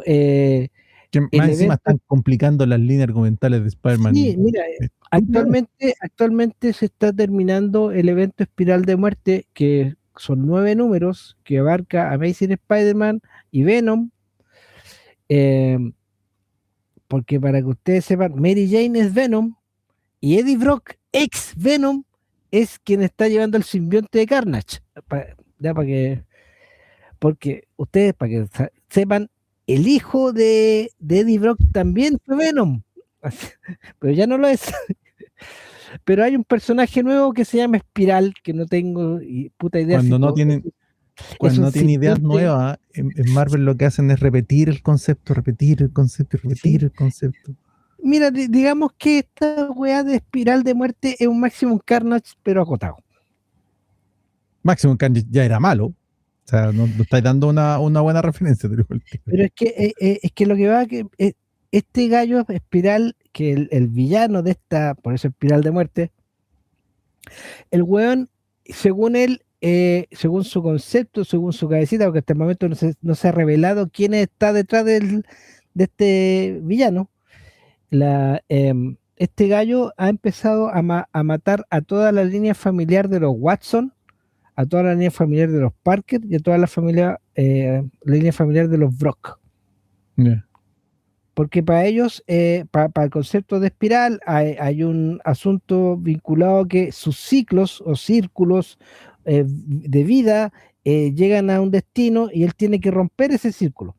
Que más el encima evento, están complicando las líneas argumentales de sí, Spider-Man. mira, Estúpido. actualmente se está terminando el evento Espiral de Muerte, que son 9 números, que abarca Amazing Spider-Man y Venom, eh, porque para que ustedes sepan, Mary Jane es Venom y Eddie Brock, ex Venom, es quien está llevando el simbionte de Carnage. Ya porque ustedes, para que sepan, el hijo de Eddie Brock también fue Venom, pero ya no lo es. Pero hay un personaje nuevo que se llama Espiral, que no tengo puta idea si Cuando no tienen, es cuando un no tienen ideas simbionte. nuevas, en Marvel lo que hacen es repetir el concepto, repetir el concepto y repetir ¿Sí? el concepto. Mira, digamos que esta weá de Espiral de Muerte es un Maximum Carnage, pero acotado. Maximum Carnage ya era malo. O sea, no estáis dando una buena referencia, te digo el tiro. Pero es que lo que va que este gallo Espiral, que el villano de esta, por eso Espiral de Muerte, el weón, según él, según su concepto, según su cabecita, porque hasta el momento no se ha revelado quién está detrás de este villano, este gallo ha empezado a matar a toda la línea familiar de los Watson, a toda la línea familiar de los Parker y a toda la línea familiar de los Brock. Yeah. Porque para ellos, para el concepto de espiral, hay un asunto vinculado que sus ciclos o círculos de vida llegan a un destino y él tiene que romper ese círculo.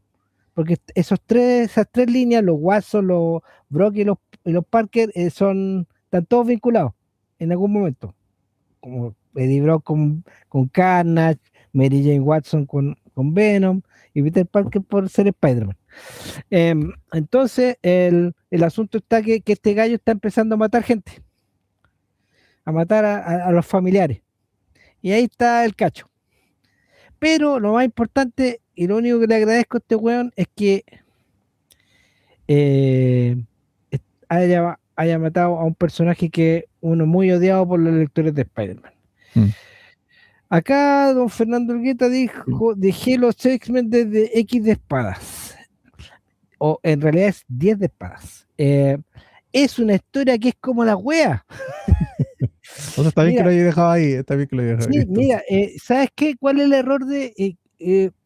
Porque esas tres líneas, los Watson, los Brock y los Parker, están todos vinculados en algún momento. Como Eddie Brock con Carnage, Mary Jane Watson con Venom y Peter Parker por ser Spider-Man. Entonces, el asunto está que este gallo está empezando a matar gente, a matar a los familiares. Y ahí está el cacho. Pero lo más importante y lo único que le agradezco a este weón es que eh, haya matado a un personaje que uno muy odiado por los lectores de Spider-Man. Mm. Acá don Fernando Elgueta Sí. dijo, dejé los X-Men desde X de espadas, o en realidad es 10 de espadas. Es una historia que es como la wea. O sea, está bien que Mira, lo haya dejado ahí, está bien que lo haya dejado ahí, sí, mira, entonces. ¿sabes qué? ¿Cuál es el error de...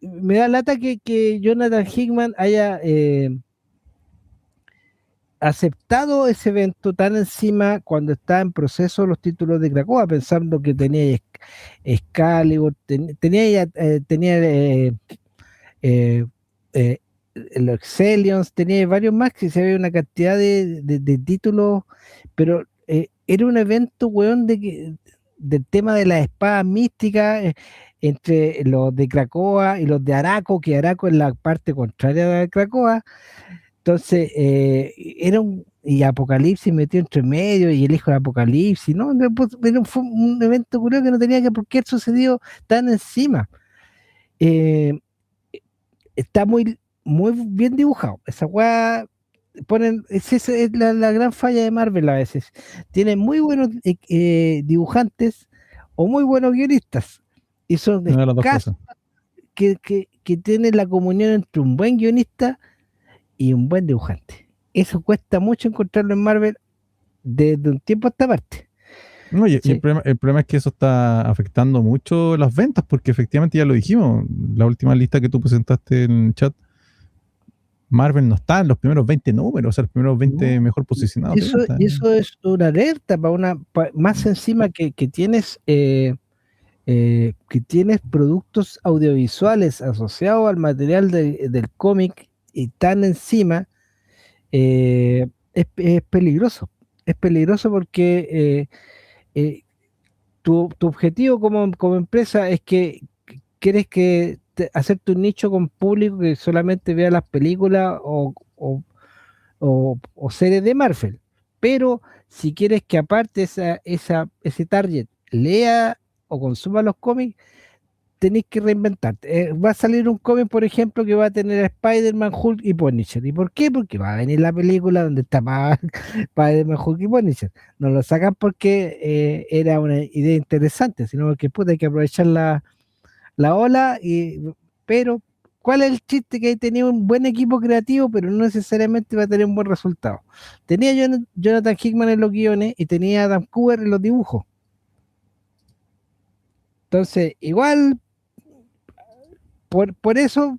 me da lata que Jonathan Hickman haya aceptado ese evento tan encima cuando está en proceso los títulos de Krakoa, pensando que tenía Excalibur, tenía eh, eh, los Excellions, tenía varios más, que se había una cantidad de títulos, pero era un evento, weón, del tema de las espadas místicas entre los de Krakoa y los de Araco, que Araco es la parte contraria de Krakoa. Entonces, y Apocalipsis metió entre medio y el hijo de Apocalipsis, ¿no? Pues, fue un evento curioso que no tenía que por qué haber sucedido tan encima. Eh, Está muy bien dibujado. Esa weá esa es la gran falla de Marvel a veces. Tiene muy buenos dibujantes o muy buenos guionistas. Y son Una de las dos escasos cosas. que tienen la comunión entre un buen guionista y un buen dibujante. Eso cuesta mucho encontrarlo en Marvel desde un tiempo a esta parte. No, y ¿Cachai? el problema es que eso está afectando mucho las ventas, porque efectivamente ya lo dijimos, la última lista que tú presentaste en el chat, Marvel no está en los primeros 20 números, o sea, los primeros 20 No, mejor posicionados de ventas. y eso es una alerta para más encima que tienes productos audiovisuales asociados al material del cómic y tan encima, es peligroso. Es peligroso porque eh, tu objetivo como empresa es que quieres hacerte un nicho con público que solamente vea las películas o series de Marvel. Pero si quieres que aparte ese target lea o consuma los cómics, tenéis que reinventarte. Va a salir un cómic, por ejemplo, que va a tener a Spider-Man, Hulk y Punisher. ¿Y por qué? Porque va a venir la película donde está Spider-Man, Hulk y Punisher. No lo sacan porque era una idea interesante, sino porque puta, hay que aprovechar la ola. Pero, ¿cuál es el chiste? Que hay tenido un buen equipo creativo, pero no necesariamente va a tener un buen resultado. Tenía Jonathan Hickman en los guiones y tenía a Adam Cooper en los dibujos. Entonces, igual, por eso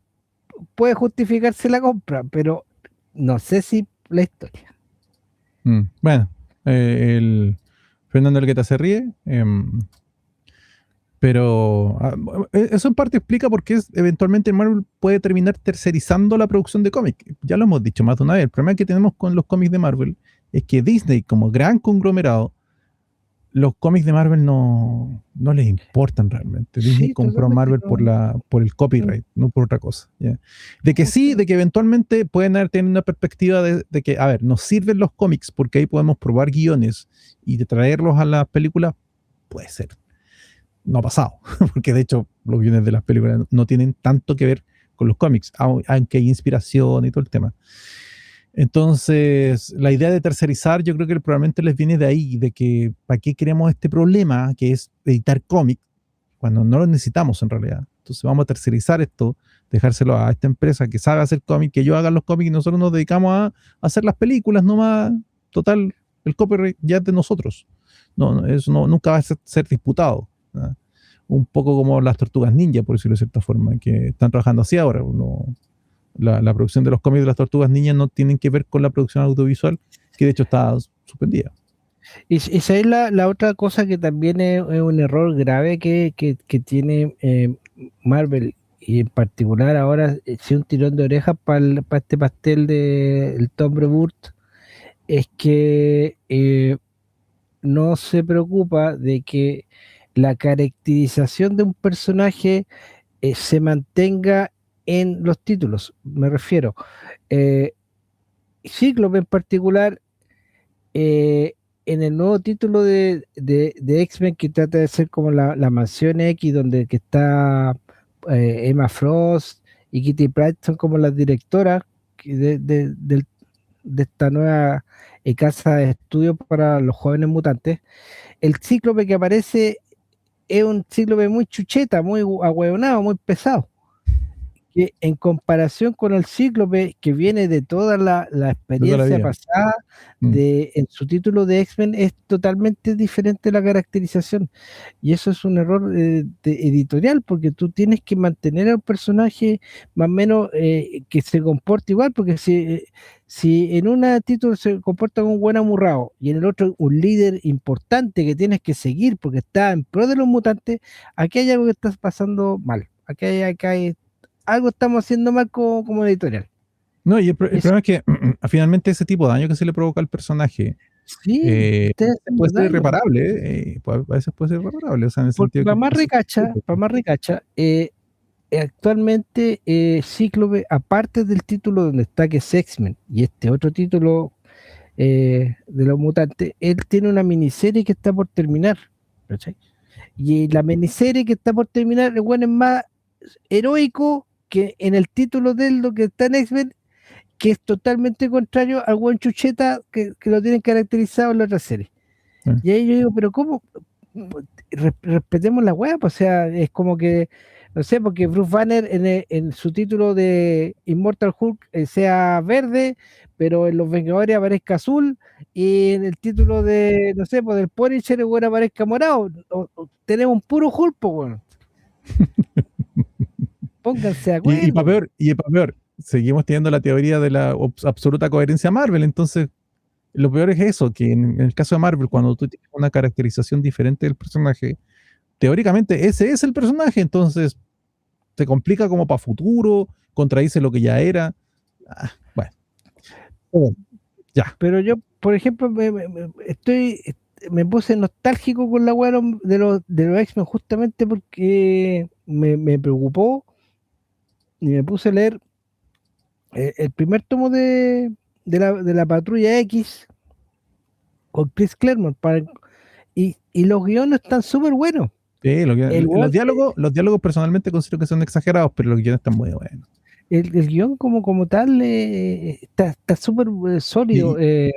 puede justificarse la compra, pero no sé si la historia. Bueno, el Fernando Elgueta se ríe, pero eso en parte explica por qué eventualmente Marvel puede terminar tercerizando la producción de cómics. Ya lo hemos dicho más de una vez. El problema que tenemos con los cómics de Marvel es que Disney, como gran conglomerado, los cómics de Marvel no les importan realmente. Disney Sí, compró totalmente. Marvel por el No, copyright, no por otra cosa. ¿Ya? De que no, sí, de que eventualmente pueden tener una perspectiva de que, a ver, nos sirven los cómics porque ahí podemos probar guiones y de traerlos a las películas, puede ser. No ha pasado, porque de hecho los guiones de las películas no tienen tanto que ver con los cómics, aunque hay inspiración y todo el tema. Entonces, la idea de tercerizar, yo creo que probablemente les viene de ahí, de que para qué queremos este problema que es editar cómics cuando no lo necesitamos en realidad. Entonces vamos a tercerizar esto, dejárselo a esta empresa que sabe hacer cómics, que ellos hagan los cómics y nosotros nos dedicamos a hacer las películas nomás. Total, el copyright ya es de nosotros. Eso nunca va a ser disputado. ¿No? Un poco como las tortugas ninja, por decirlo de cierta forma, que están trabajando así ahora. La producción de los cómics de las tortugas niñas no tienen que ver con la producción audiovisual, que de hecho está suspendida. y esa es la otra cosa que también es un error grave que tiene Marvel, y en particular ahora, si un tirón de orejas para este pastel del Tom Brevoort, es que no se preocupa de que la caracterización de un personaje se mantenga en los títulos. Me refiero, eh, Cíclope en particular, eh, en el nuevo título de X-Men, que trata de ser como la mansión X, donde que está Emma Frost y Kitty Pryde son como las directoras de esta nueva casa de estudio para los jóvenes mutantes, el cíclope que aparece es un cíclope muy chucheta, muy ahueonado, muy pesado. Que en comparación con el cíclope que viene de toda la experiencia pasada en su título de X-Men, es totalmente diferente la caracterización. Y eso es un error editorial, porque tú tienes que mantener al personaje más o menos que se comporte igual, porque si en un título se comporta como un buen amurrado y en el otro un líder importante que tienes que seguir porque está en pro de los mutantes, aquí hay algo que está pasando mal. Aquí hay algo estamos haciendo mal como editorial. No, y el problema es que finalmente ese tipo de daño que se le provoca al personaje puede ser irreparable, a veces puede ser irreparable, o sea, en el sentido para más recacha, actualmente Cíclope, aparte del título donde está que es X-Men y este otro título de los mutantes, él tiene una miniserie que está por terminar, ¿cachai? Y la miniserie que está por terminar, el bueno es más heroico que en el título de él, lo que está en X-Men, que es totalmente contrario al buen chucheta que lo tienen caracterizado en la otra serie. Y ahí yo digo, pero ¿cómo? Respetemos la web, pues, o sea, es como que, no sé, porque Bruce Banner en su título de Immortal Hulk sea verde, pero en Los Vengadores aparezca azul, y en el título de, no sé, pues del Punisher, el güey aparezca morado. Tenemos un puro Hulk, pues, bueno. Pónganse de acuerdo. Y para peor, seguimos teniendo la teoría de la absoluta coherencia Marvel, entonces lo peor es eso, que en el caso de Marvel, cuando tú tienes una caracterización diferente del personaje, teóricamente ese es el personaje, entonces se complica como para futuro, contradice lo que ya era. Bueno. Ya. Pero yo, por ejemplo, me puse nostálgico con la weá de los X-Men justamente porque me preocupó y me puse a leer el primer tomo de la Patrulla X con Chris Claremont y los guiones están súper buenos. Sí, los diálogos personalmente considero que son exagerados, pero los guiones están muy buenos. El guión como tal está súper sólido. Y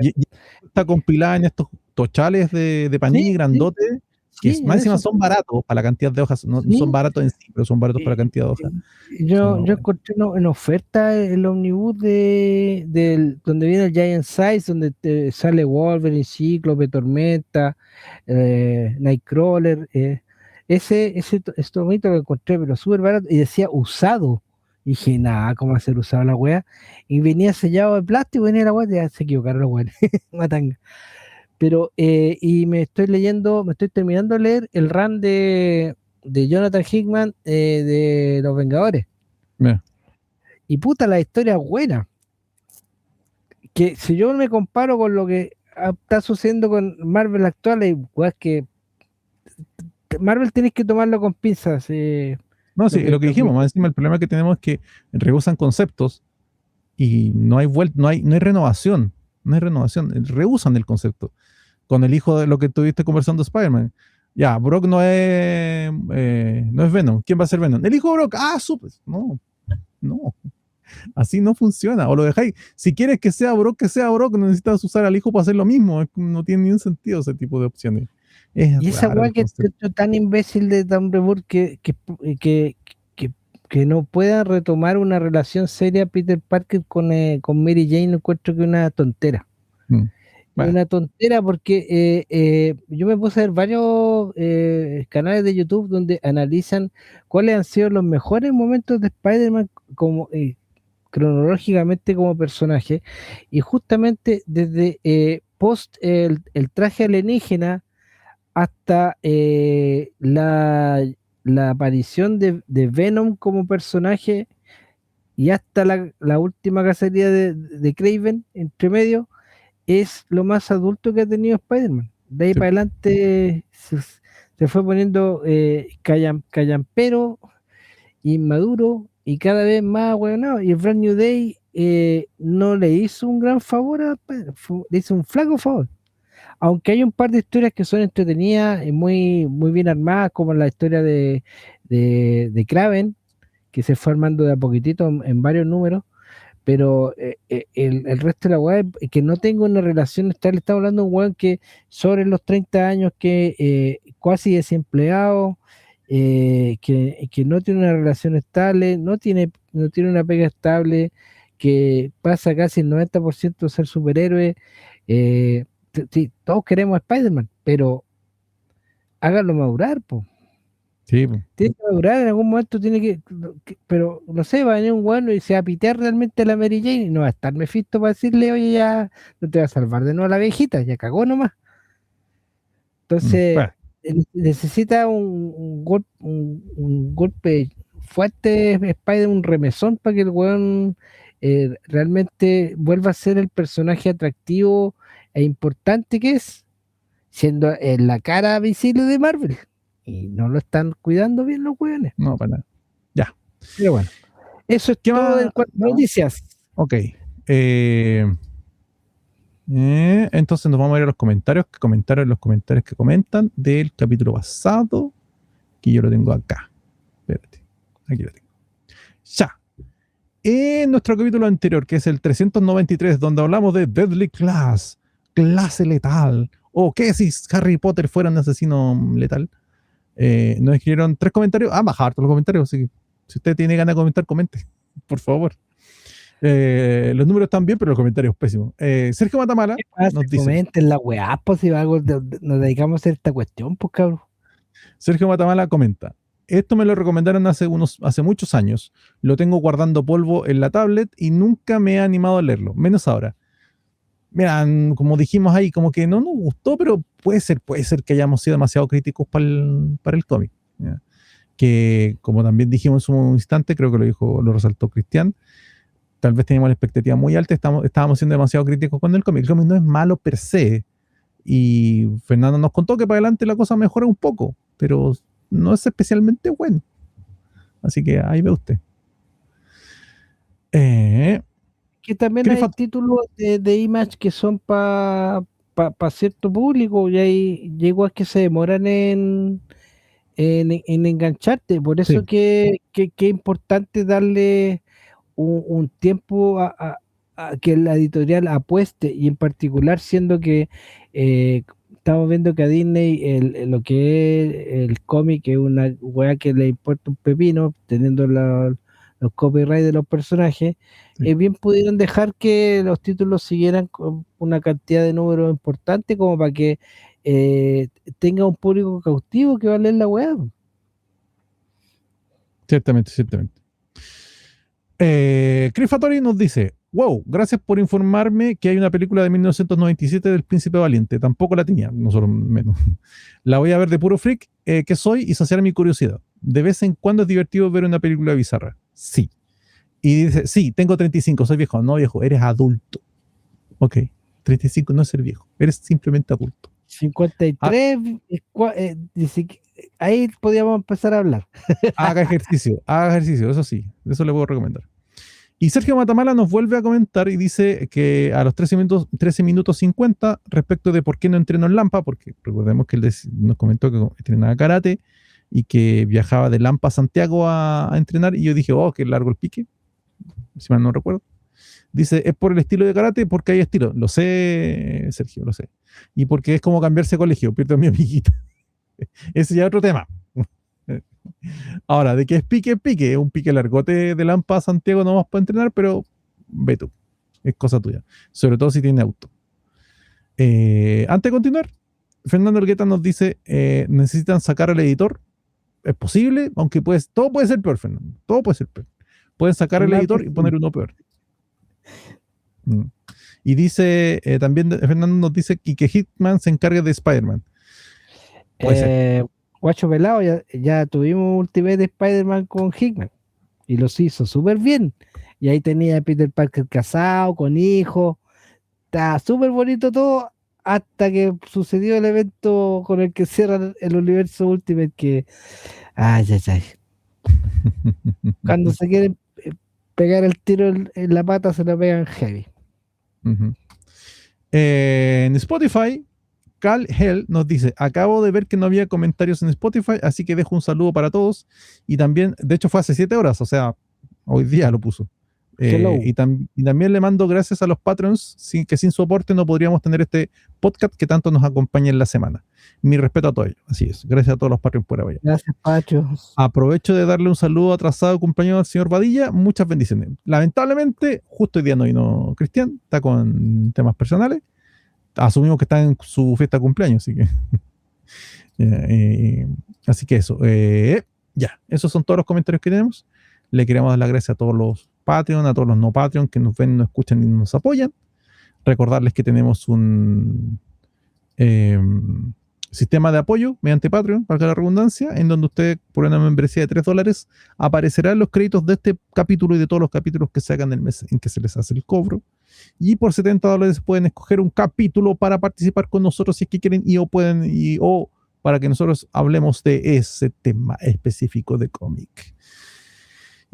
está compilada en estos tochales de Panini grandotes, que más encima son baratos para la cantidad de hojas, no son baratos en sí, pero son baratos para la cantidad de hojas. Yo encontré en oferta el omnibus donde viene el Giant Size, donde sale Wolverine, Cíclope, Tormenta, Nightcrawler. Ese tomito lo encontré, pero súper barato, y decía usado. Y dije, nada, ¿cómo hacer usado la wea? Y venía sellado de plástico, venía la wea, ya se equivocaron los weones, matanga. Pero, y me estoy terminando de leer el run de Jonathan Hickman de Los Vengadores. Y puta, la historia es buena. Que si yo me comparo con lo que está sucediendo con Marvel actual, es que Marvel tenéis que tomarlo con pinzas. No, sí, lo que dijimos, más encima el problema que tenemos es que rehusan conceptos y no hay renovación, rehusan el concepto. Con el hijo de lo que estuviste conversando Spider-Man. Ya, Brock no es Venom. ¿Quién va a ser Venom? El hijo de Brock. Ah, súper. No. Así no funciona. O lo dejáis. Si quieres que sea Brock, no necesitas usar al hijo para hacer lo mismo. No tiene ningún sentido ese tipo de opciones. Y esa weá que es tan imbécil de Tom Brevoort que no pueda retomar una relación seria Peter Parker con Mary Jane, encuentro que es una tontera. Bueno. Una tontera porque yo me puse a ver varios canales de YouTube donde analizan cuáles han sido los mejores momentos de Spider-Man como cronológicamente como personaje, y justamente desde post el traje alienígena hasta la aparición de Venom como personaje y hasta la última cacería de Kraven entre medio, es lo más adulto que ha tenido Spider-Man. De ahí para adelante se fue poniendo callampero, inmaduro y cada vez más hueonado. Y el Brand New Day no le hizo un gran favor a Spider-Man, le hizo un flaco favor. Aunque hay un par de historias que son entretenidas y muy, muy bien armadas, como la historia de Kraven, que se fue armando de a poquitito en varios números, pero el resto de la weá es que no tengo una relación estable. Estamos hablando de un weón que sobre los 30 años, que casi desempleado, que no tiene una relación estable, no tiene una pega estable, que pasa casi el 90% de ser superhéroe. Sí, todos queremos a Spider-Man, pero háganlo madurar, po. Sí, po. Tiene que madurar en algún momento, pero no sé, va a venir un bueno y se va a pitear realmente a la Mary Jane y no va a estar Mephisto para decirle, oye, ya no te va a salvar de nuevo la viejita, ya cagó nomás. Entonces, Bueno, necesita un golpe fuerte Spider, un remesón para que el weón realmente vuelva a ser el personaje atractivo e importante que es, siendo la cara visible de Marvel. Y no lo están cuidando bien los weones. no, para nada. Ya. Pero bueno, eso es ¿Qué todo más? en cuanto a noticias. Ok. Entonces nos vamos a ir a los comentarios que comentan del capítulo pasado, que yo lo tengo acá. Espérate, aquí lo tengo. Ya. En nuestro capítulo anterior, que es el 393, donde hablamos de Deadly Class, clase letal, o qué si Harry Potter fuera un asesino letal, nos escribieron 3 comentarios. Bajar todos los comentarios, así que si usted tiene ganas de comentar, comente, por favor. Los números están bien, pero los comentarios pésimos. Sergio Matamala nos dice: comenten la weá, pues si algo nos dedicamos a hacer esta cuestión, pues cabrón. Sergio Matamala comenta: esto me lo recomendaron hace muchos años. Lo tengo guardando polvo en la tablet y nunca me he animado a leerlo, menos ahora. Mira, como dijimos ahí, como que no nos gustó, pero puede ser que hayamos sido demasiado críticos para el cómic. ¿Ya? Que, como también dijimos en un instante, creo que lo resaltó Cristian, tal vez teníamos la expectativa muy alta, estábamos siendo demasiado críticos con el cómic. El cómic no es malo per se, y Fernando nos contó que para adelante la cosa mejora un poco, pero no es especialmente bueno. Así que ahí ve usted. Que también hay títulos de Image que son para cierto público, y hay igual que se demoran en engancharte. Por eso Sí. que es importante darle un tiempo a que la editorial apueste, y en particular siendo que estamos viendo que a Disney lo que es el cómic es una weá que le importa un pepino, teniendo los copyright de los personajes. Sí. Bien pudieron dejar que los títulos siguieran con una cantidad de números importante como para que tenga un público cautivo que va a leer la weá. Ciertamente. Chris Fattori nos dice: wow, gracias por informarme que hay una película de 1997 del Príncipe Valiente. Tampoco la tenía, nosotros menos. La voy a ver de puro freak que soy y saciar mi curiosidad. De vez en cuando es divertido ver una película bizarra. Sí. Y dice: sí, tengo 35, soy viejo. No, viejo, eres adulto. Ok, 35 no es ser viejo, eres simplemente adulto. 53, ahí podíamos empezar a hablar. Haga ejercicio, eso sí, eso le puedo recomendar. Y Sergio Matamala nos vuelve a comentar y dice que a los 13 minutos 50, respecto de por qué no entrenó en Lampa, porque recordemos que él nos comentó que entrenaba karate y que viajaba de Lampa a Santiago a entrenar, y yo dije: oh, qué largo el pique, si mal no recuerdo. Dice: es por el estilo de karate, porque hay estilo. Lo sé, Sergio, lo sé. Y porque es como cambiarse de colegio, pierdo a mi amiguita. Ese ya es otro tema. Ahora, de que es pique, es un pique largote de Lampa a Santiago nomás para entrenar, pero ve tú, es cosa tuya. Sobre todo si tiene auto. Antes de continuar, Fernando Argueta nos dice: necesitan sacar al editor. Es posible, aunque todo puede ser peor, Fernando. Todo puede ser peor. Pueden sacar al editor y poner uno peor. Y dice, también Fernando nos dice que Hitman se encargue de Spider-Man. Puede ser. Guacho Pelado, ya tuvimos Ultimate Spider-Man con Hickman y los hizo súper bien. Y ahí tenía a Peter Parker casado, con hijos. Está súper bonito todo hasta que sucedió el evento con el que cierran el universo Ultimate, que ay. Cuando se quieren pegar el tiro en la pata, se lo pegan heavy. En Spotify, Cal Hell nos dice: acabo de ver que no había comentarios en Spotify, así que dejo un saludo para todos. Y también, de hecho fue hace 7 horas, o sea, hoy día lo puso. Y también le mando gracias a los Patreons, que sin su aporte no podríamos tener este podcast que tanto nos acompaña en la semana. Mi respeto a todos ellos. Así es. Gracias a todos los Patreons por apoyar. Gracias, Pacho. Aprovecho de darle un saludo atrasado cumpleaños al señor Badilla. Muchas bendiciones. Lamentablemente, justo hoy día no vino Cristian. Está con temas personales. Asumimos que está en su fiesta de cumpleaños, así que... así que eso. Ya, esos son todos los comentarios que tenemos. Le queremos dar las gracias a todos los Patreon, a todos los no Patreon que nos ven, nos escuchan y nos apoyan. Recordarles que tenemos un sistema de apoyo mediante Patreon, para la redundancia, en donde usted, por una membresía de $3, aparecerán los créditos de este capítulo y de todos los capítulos que se hagan el mes en que se les hace el cobro. Y por $70 pueden escoger un capítulo para participar con nosotros si es que quieren, o para que nosotros hablemos de ese tema específico de cómic.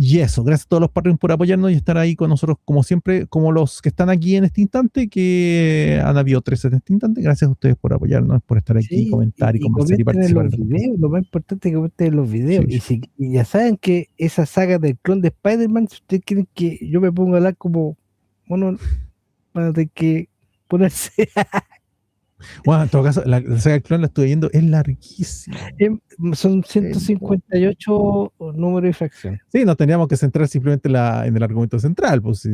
Y eso, gracias a todos los Patreons por apoyarnos y estar ahí con nosotros, como siempre, como los que están aquí en este instante, que han habido 3 en este instante. Gracias a ustedes por apoyarnos, por estar aquí, comentar y conversar y participar. En los videos, lo más importante es que comenten en los videos. Sí. Y ya saben que esa saga del clon de Spider-Man, si ustedes quieren que yo me ponga a hablar como bueno, van a tener que ponerse. Bueno, en todo caso, la saga del clon la estuve viendo, es larguísima. Son 158 números y fracciones. Sí, nos teníamos que centrar simplemente en el argumento central, pues si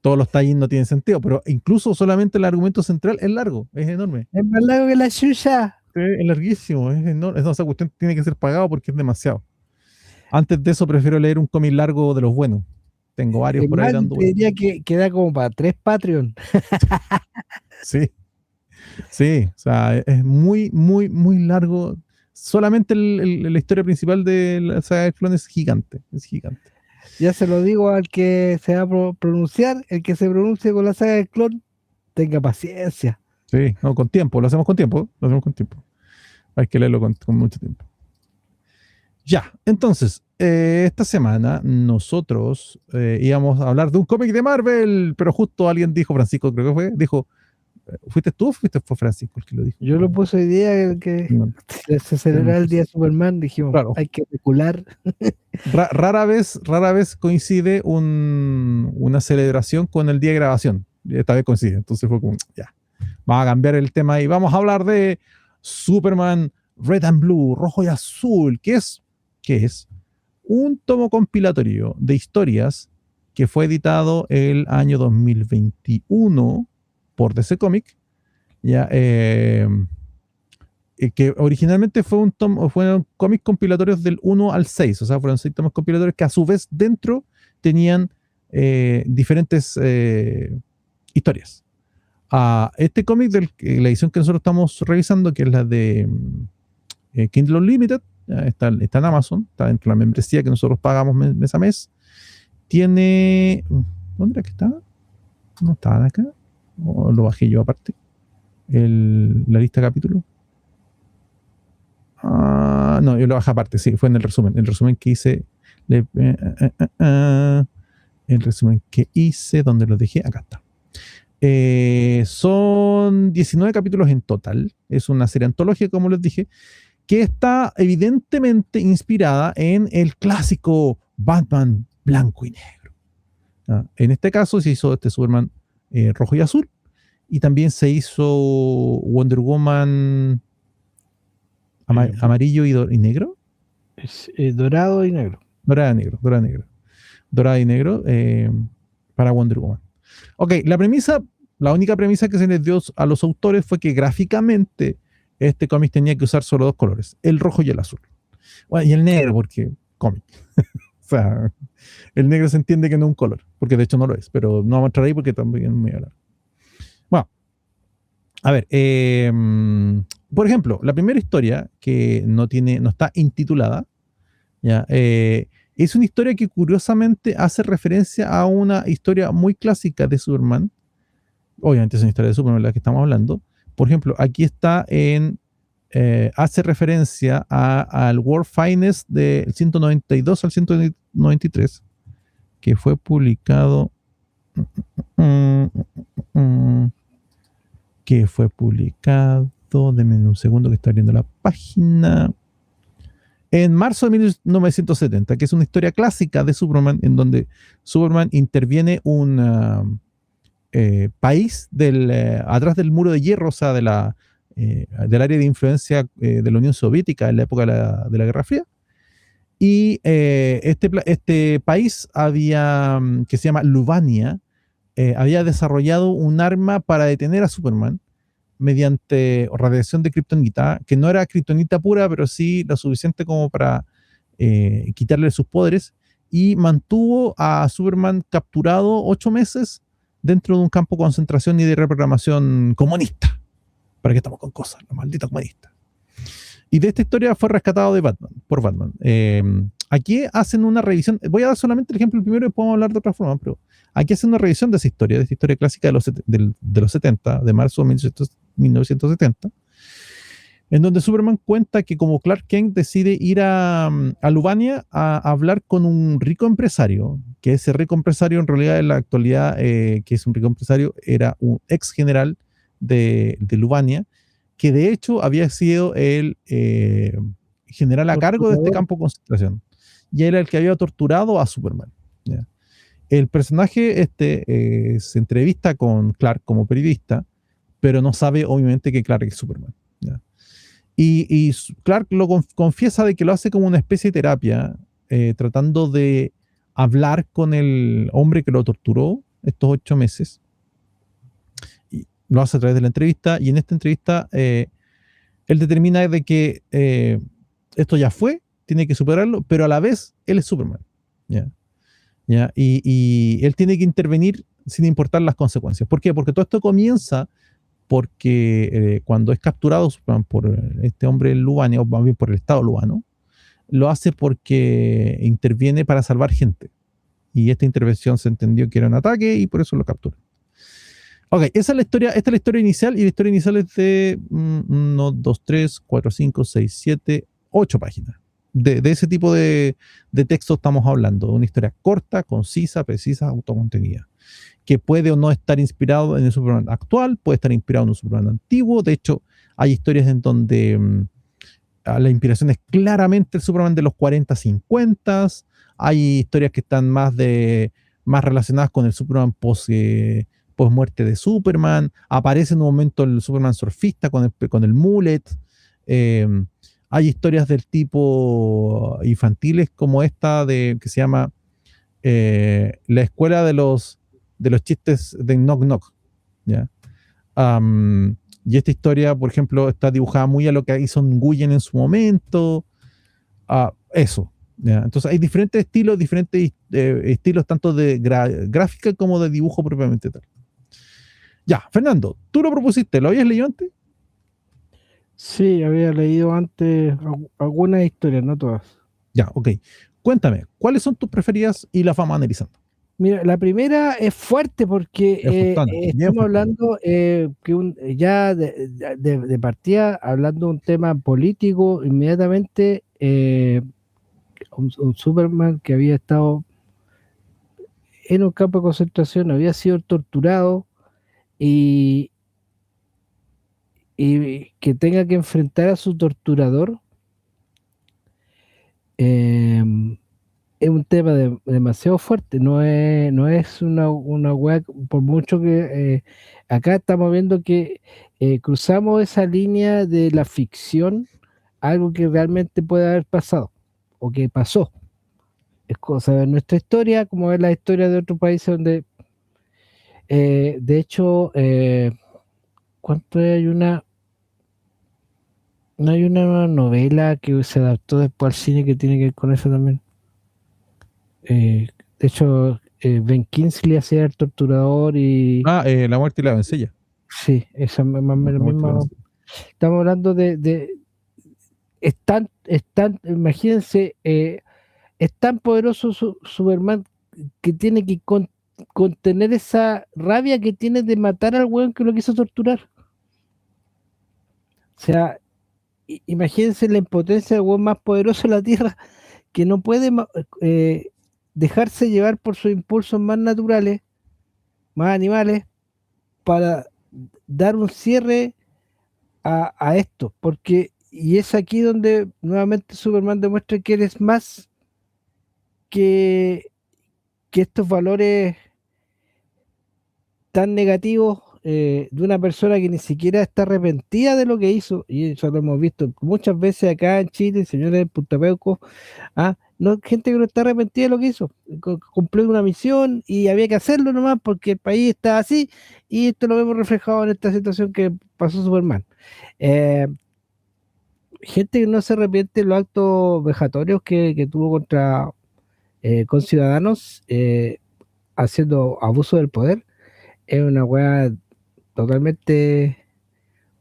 todos los tie no tienen sentido, pero incluso solamente el argumento central es largo, es enorme. Es más largo que la chucha. Sí, es larguísimo, es enorme. Esa cuestión tiene que ser pagado porque es demasiado. Antes de eso prefiero leer un cómic largo de los buenos. Tengo varios por ahí dando. Te diría que da como para 3 Patreon. Sí. Sí, o sea, es muy, muy, muy largo. Solamente la historia principal de la saga de clones es gigante. Es gigante. Ya se lo digo al que se va a pronunciar, el que se pronuncie con la saga del clon, tenga paciencia. Sí, no, con tiempo, lo hacemos con tiempo. Hay que leerlo con mucho tiempo. Ya, entonces, esta semana nosotros íbamos a hablar de un cómic de Marvel, pero justo alguien dijo, Francisco creo que fue, ¿fuiste tú o fue Francisco el que lo dijo? Yo lo puse hoy día, que se celebraba el día de Superman, dijimos, claro, hay que especular. Rara vez coincide una celebración con el día de grabación. Esta vez coincide, entonces fue como, ya, vamos a cambiar el tema y vamos a hablar de Superman Red and Blue, rojo y azul, que es un tomo compilatorio de historias que fue editado el año 2021 por DC Comics, ya, que originalmente fueron cómics compilatorios del 1 al 6, o sea, fueron 6 tomos compilatorios que a su vez dentro tenían diferentes historias. Este cómic, la edición que nosotros estamos revisando, que es la de Kindle Unlimited, está en Amazon, está dentro de la membresía que nosotros pagamos mes a mes, tiene... ¿Dónde era que estaba? ¿No estaban acá? ¿O lo bajé yo aparte? La lista de capítulos. No, yo lo bajé aparte, sí, fue en el resumen que hice. El resumen que hice, ¿dónde lo dejé? Acá está. Son 19 capítulos en total. Es una serie antológica, como les dije, que está evidentemente inspirada en el clásico Batman blanco y negro. En este caso se hizo este Superman rojo y azul, y también se hizo Wonder Woman amarillo y negro. Dorado y negro. Dorado y negro para Wonder Woman. Ok, la única premisa que se les dio a los autores fue que gráficamente este cómic tenía que usar solo 2 colores, el rojo y el azul. Bueno, y el negro, porque cómic. O sea, el negro se entiende que no es un color, porque de hecho no lo es, pero no vamos a entrar ahí porque también es muy largo. Bueno, a ver, por ejemplo, la primera historia que no está intitulada, ¿ya? Es una historia que curiosamente hace referencia a una historia muy clásica de Superman. Obviamente es una historia de Superman la que estamos hablando. Por ejemplo, aquí está hace referencia al World Finest del 192 al 193, que fue publicado denme un segundo que está abriendo la página, en marzo de 1970, que es una historia clásica de Superman, en donde Superman interviene un país atrás del muro de hierro, o sea, del área de influencia de la Unión Soviética en la época de la Guerra Fría. Y este país que se llama Luvania, había desarrollado un arma para detener a Superman mediante radiación de kriptonita, que no era kriptonita pura, pero sí lo suficiente como para quitarle sus poderes, y mantuvo a Superman capturado 8 meses dentro de un campo de concentración y de reprogramación comunista. ¿Para qué estamos con cosas? Los malditos comunistas. Y de esta historia fue rescatado por Batman. Aquí hacen una revisión. Voy a dar solamente el ejemplo primero y podemos hablar de otra forma, pero aquí hacen una revisión de esa historia, de esta historia clásica de los 70, de marzo de 1970, en donde Superman cuenta que como Clark Kent decide ir a Luvania a hablar con un rico empresario, que ese rico empresario en realidad en la actualidad, que es un rico empresario, era un ex general de Luvania, que de hecho había sido el general a cargo de este campo de concentración. Y era el que había torturado a Superman. ¿Ya? El personaje se entrevista con Clark como periodista, pero no sabe obviamente que Clark es Superman. ¿Ya? Y Clark lo confiesa de que lo hace como una especie de terapia, tratando de hablar con el hombre que lo torturó estos 8 meses. Y lo hace a través de la entrevista, y en esta entrevista él determina de que esto ya fue, tiene que superarlo, pero a la vez él es Superman. ¿Ya? ¿Ya? Y él tiene que intervenir sin importar las consecuencias. ¿Por qué? Porque todo esto comienza porque cuando es capturado Superman por este hombre en Luvania, o más bien por el Estado luvano, lo hace porque interviene para salvar gente. Y esta intervención se entendió que era un ataque y por eso lo captura. Ok, esa es la historia, esta es la historia inicial, y la historia inicial es de 1, 2, 3, 4, 5, 6, 7, 8 páginas. De ese tipo de texto estamos hablando, una historia corta, concisa, precisa, autocontenida, que puede o no estar inspirado en el Superman actual, puede estar inspirado en un Superman antiguo. De hecho, hay historias en donde la inspiración es claramente el Superman de los 40, 50. Hay historias que están más relacionadas con el Superman post muerte de Superman. Aparece en un momento el Superman surfista con el mullet. Hay historias del tipo infantiles como esta que se llama La escuela de los chistes de Knock Knock. ¿Ya? Y esta historia, por ejemplo, está dibujada muy a lo que hizo Nguyen en su momento. Eso. ¿Ya? Entonces hay diferentes estilos tanto de gráfica como de dibujo propiamente tal. Ya, Fernando, tú lo propusiste, ¿lo habías leído antes? Sí, había leído antes algunas historias, no todas. Ya, ok. Cuéntame, ¿cuáles son tus preferidas y las vamos analizando? Mira, la primera es fuerte porque Es Fortuna, bien estamos Fortuna. hablando ya de partida, hablando de un tema político, inmediatamente un Superman que había estado en un campo de concentración, había sido torturado y, y que tenga que enfrentar a su torturador, es un tema demasiado fuerte, no es una weá, por mucho que acá estamos viendo que cruzamos esa línea de la ficción, algo que realmente puede haber pasado, o que pasó. Es cosa de nuestra historia, como es la historia de otros países donde, de hecho, ¿cuánto hay no hay una novela que se adaptó después al cine que tiene que ver con eso también? De hecho, Ben Kingsley hacía el torturador y La muerte y la vencella. sí, esa más o La menos muerte y la misma. vencella. Estamos hablando imagínense, es tan poderoso Superman que tiene que contener esa rabia que tiene de matar al weón que lo quiso torturar. O sea, imagínense la impotencia del weón más poderoso de la Tierra que no puede dejarse llevar por sus impulsos más naturales, más animales, para dar un cierre a esto, porque y es aquí donde nuevamente Superman demuestra que eres más que, que estos valores tan negativos de una persona que ni siquiera está arrepentida de lo que hizo, y eso lo hemos visto muchas veces acá en Chile, señores de Punta Peuco, no, gente que no está arrepentida de lo que hizo, cumplió una misión y había que hacerlo nomás porque el país está así, y esto lo vemos reflejado en esta situación que pasó Superman. Eh, Gente que no se arrepiente de los actos vejatorios que tuvo contra con ciudadanos haciendo abuso del poder, es una weá totalmente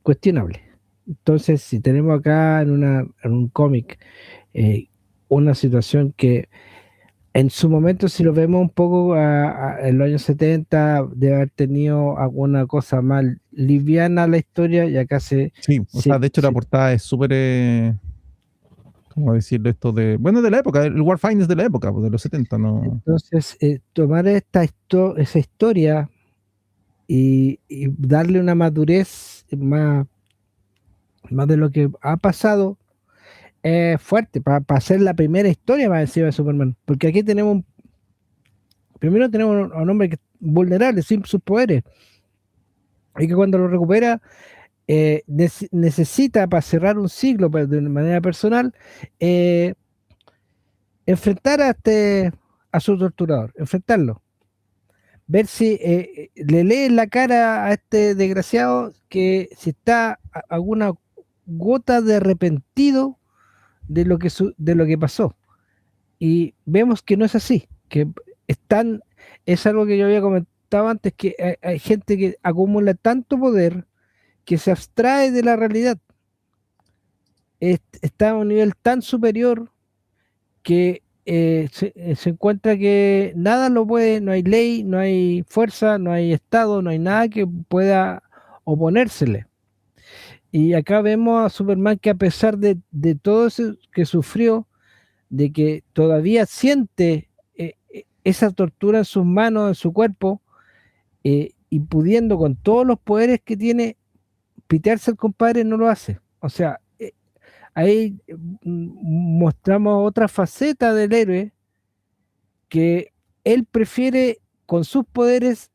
cuestionable. Entonces, si tenemos acá en un cómic eh, una situación que en su momento, si lo vemos un poco en los años 70, debe haber tenido alguna cosa más liviana la historia, y acá Sí, o sea, de hecho la portada es súper, ¿cómo decirlo? Esto de, bueno, de la época, el Warfine es de la época, pues, de los 70, ¿no? entonces tomar esa historia y darle una madurez más de lo que ha pasado fuerte para hacer la primera historia más encima de Superman. Porque aquí primero tenemos a un hombre que es vulnerable, sin sus poderes, y que cuando lo recupera necesita para cerrar un ciclo pero de una manera personal, eh, enfrentar a su torturador, enfrentarlo. Ver si le lee en la cara a este desgraciado que si está alguna gota de arrepentido de lo que pasó. Y vemos que no es así, que están, es algo que yo había comentado antes, que hay gente que acumula tanto poder que se abstrae de la realidad. Está a un nivel tan superior que se encuentra que nada lo puede, no hay ley, no hay fuerza, no hay Estado, no hay nada que pueda oponérsele. Y acá vemos a Superman que a pesar de todo eso que sufrió, de que todavía siente esa tortura en sus manos, en su cuerpo, y pudiendo con todos los poderes que tiene, pitearse al compadre no lo hace. O sea, ahí mostramos otra faceta del héroe, que él prefiere con sus poderes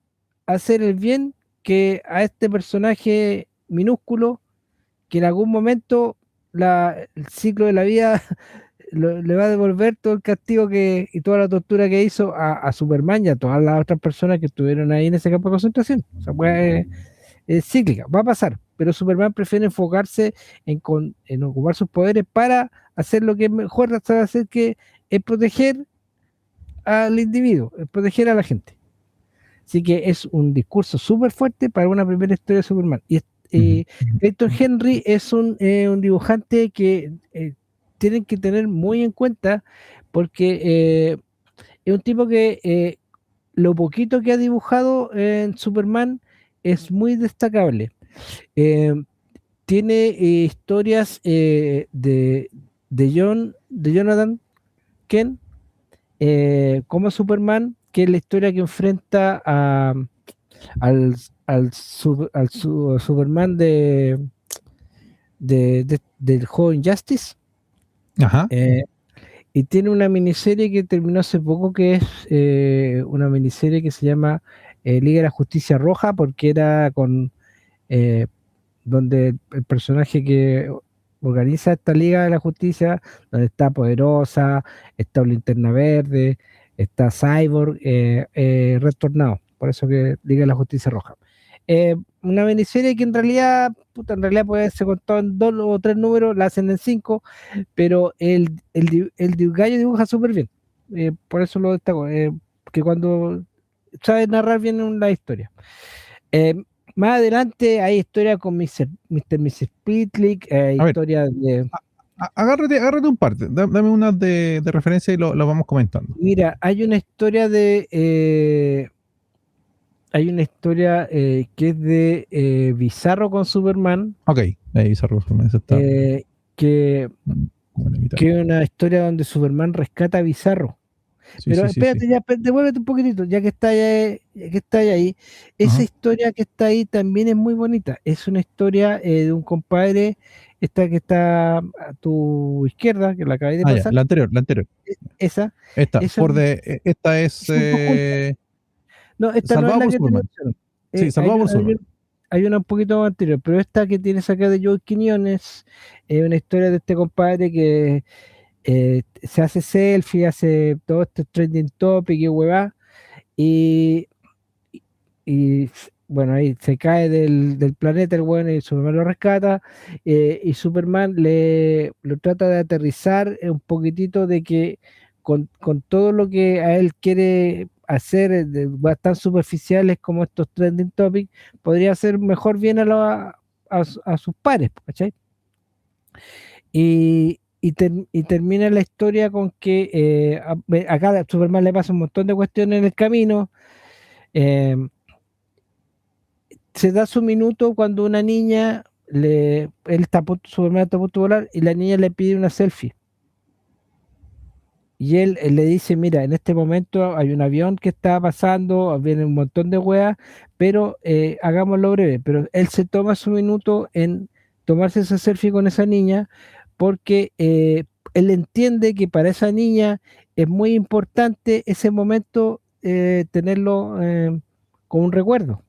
hacer el bien que a este personaje minúsculo que en algún momento el ciclo de la vida le va a devolver todo el castigo y toda la tortura que hizo a Superman y a todas las otras personas que estuvieron ahí en ese campo de concentración. O sea, pues, es cíclica, va a pasar, pero Superman prefiere enfocarse en ocupar sus poderes para hacer lo que mejor sabe hacer, que es proteger al individuo, es proteger a la gente. Así que es un discurso súper fuerte para una primera historia de Superman. Y Clayton Henry es un dibujante que tienen que tener muy en cuenta, porque es un tipo que lo poquito que ha dibujado en Superman es muy destacable. Eh, Tiene historias de Jonathan Kent como Superman, que es la historia que enfrenta al, Superman del joven Justice. Ajá. Y tiene una miniserie que terminó hace poco, que es una miniserie que se llama Liga de la Justicia Roja, porque era eh, donde el personaje que organiza esta Liga de la Justicia, donde está Poderosa, está Linterna Verde, está Cyborg, retornado, por eso que Liga de la Justicia Roja. Una miniserie que en realidad puede ser contado en 2 o 3 números, la hacen en 5, pero el gallo dibuja súper bien. Por eso lo destaco, que cuando sabe narrar bien la historia. Más adelante hay historia con Mr. Mrs. Pitlick, historia de... Agárrate un par, dame unas de referencia y lo vamos comentando. Mira, hay una historia que es de Bizarro con Superman. Ok, Bizarro Superman, eso está. Que es una historia donde Superman rescata a Bizarro. Sí, Pero sí, sí, sí. espérate, ya, devuélvete un poquitito, ya que está ahí. Esa Ajá. historia que está ahí también es muy bonita. Es una historia de un compadre, esta que está a tu izquierda, que la acabáis de Ah, ya, pasar. la anterior. Esa, Esta, esa esta es hicieron dos juntas. No, esta no es Salvado la por que te Superman. menciono. Sí, salvado por Superman. Hay una un poquito más anterior, pero esta que tienes acá de Joe Quiñones es una historia de este compadre que se hace selfie, hace todo este trending topic y huevá, y, y, bueno, ahí se cae del planeta el bueno y Superman lo rescata, y Superman lo trata de aterrizar un poquitito de que con todo lo que a él quiere hacer, tan superficiales como estos trending topics, podría hacer mejor bien a sus pares, ¿cachai? Y termina la historia con que acá a Superman le pasa un montón de cuestiones en el camino. eh, Se da su minuto cuando una niña, Superman está a punto de volar y la niña le pide una selfie. Y él le dice, mira, en este momento hay un avión que está pasando, viene un montón de weas, pero hagámoslo breve. Pero él se toma su minuto en tomarse esa selfie con esa niña porque él entiende que para esa niña es muy importante ese momento tenerlo como un recuerdo.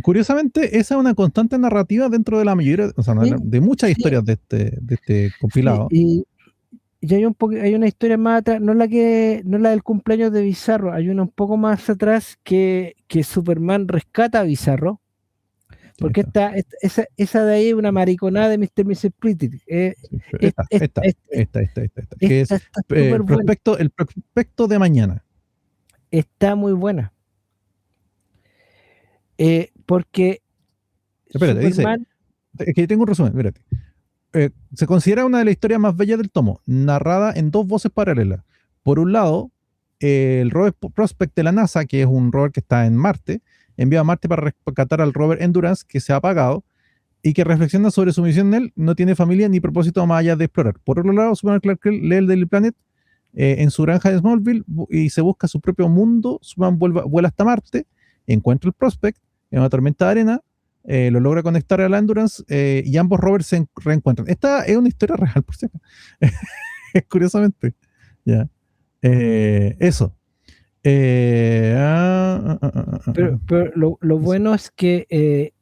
Curiosamente, esa es una constante narrativa dentro de la mayoría, o sea, no Sí, de muchas sí, historias de este sí. compilado. Y hay una historia más atrás, no la del cumpleaños de Bizarro, hay una un poco más atrás que Superman rescata a Bizarro, Sí, porque esa de ahí es una mariconada de Mr. y Mrs. Pretty. sí, pero esta, que es Esta está súper buena, el prospecto de mañana. está muy buena. Porque Espérate, dice, Superman, es que tengo un resumen, espérate. Se considera una de las historias más bellas del tomo, narrada en dos voces paralelas. Por un lado, el rover Prospect de la NASA, que es un rover que está en Marte, enviado a Marte para rescatar al rover Endurance, que se ha apagado, y que reflexiona sobre su misión en él, no tiene familia ni propósito más allá de explorar. Por otro lado, Superman Clark Kent lee el Daily Planet en su granja de Smallville y se busca su propio mundo. Superman vuela hasta Marte, encuentra el Prospect en una tormenta de arena, lo logra conectar a la Endurance y ambos rovers se reencuentran. Esta es una historia real, por cierto. Curiosamente. Ya. Eso. pero lo Eso. bueno es que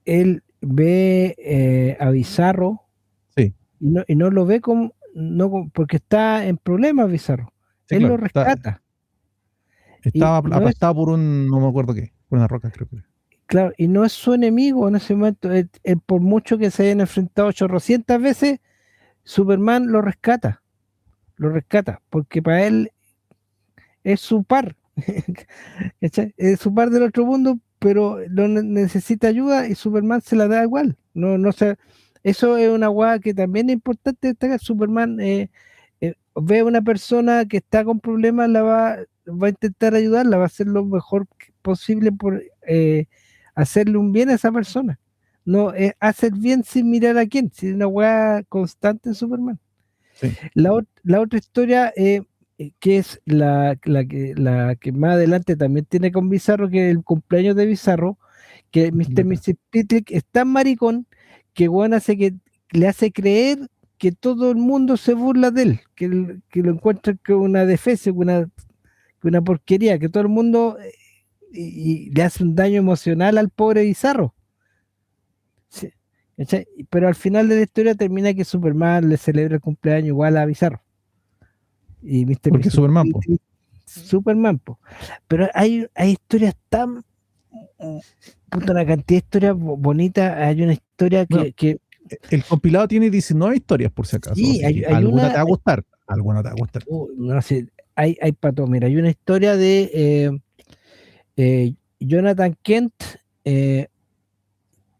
él ve a Bizarro Sí, y no lo ve como, no, porque está en problemas Bizarro. sí, Él claro. lo rescata. Y Estaba no es, aplastado por no me acuerdo qué, por una roca, creo que era. claro, y no es su enemigo en ese momento. Él, por mucho que se hayan enfrentado 800 veces, Superman lo rescata, porque para él es su par. ¿Cachai? Es su par del otro mundo, pero necesita ayuda y Superman se la da igual. No sé. Eso es una guada que también es importante destacar. Superman ve a una persona que está con problemas, va a intentar ayudarla, va a hacer lo mejor posible por hacerle un bien a esa persona. No, hace el bien sin mirar a quién, es una guada constante en Superman. Sí. La otra historia, que es la que más adelante también tiene con Bizarro, que es el cumpleaños de Bizarro, que Esta es la Mr. acá. Mrs. Pitlick es tan maricón que Juan le hace creer que todo el mundo se burla de él, que lo encuentra que una defecio, que una porquería, que todo el mundo y le hace un daño emocional al pobre Bizarro. Sí, ¿cachai? Pero al final de la historia termina que Superman le celebra el cumpleaños igual a Bizarro. Y Mr. Porque es Mr. Superman, po. Pitty, Superman, po. Pero hay historias tan, puta, una cantidad de historias bonitas. Hay una historia Bueno, que el compilado tiene 19 historias, por si acaso, sí, así que hay alguna te va una, a gustar. Alguna te va a gustar. no sé, hay para todo. Mira, hay una historia de Jonathan Kent, eh,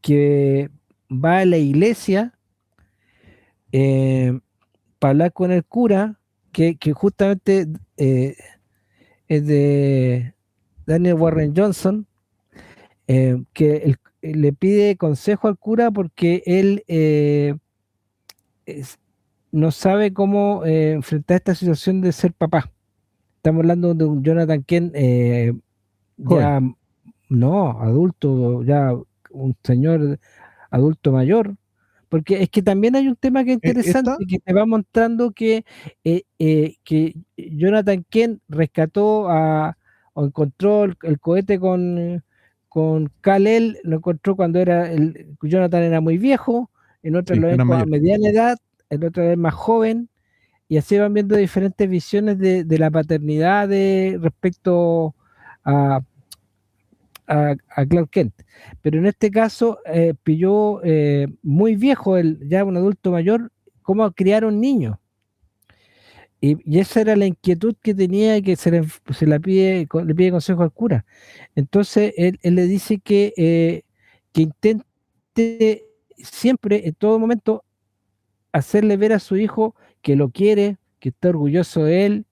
que va a la iglesia para hablar con el cura, que justamente es de Daniel Warren Johnson, le pide consejo al cura porque él no sabe cómo enfrentar esta situación de ser papá. estamos hablando de un Jonathan Kent Joven. ya, no, adulto, ya un señor adulto mayor, porque es que también hay un tema que es Esta, interesante, que te va mostrando que Jonathan Kent rescató o encontró el cohete con Kal-El, lo encontró cuando Jonathan era muy viejo, en otro sí, lo ven era a mayor. mediana edad, en otro es más joven, y así van viendo diferentes visiones de la paternidad respecto a, a Clark Kent. Pero en este caso pilló muy viejo, ya un adulto mayor, cómo criar un niño. Y esa era la inquietud que tenía y que se le pide consejo al cura. Entonces él le dice que intente siempre, en todo momento, hacerle ver a su hijo que lo quiere, que está orgulloso de él,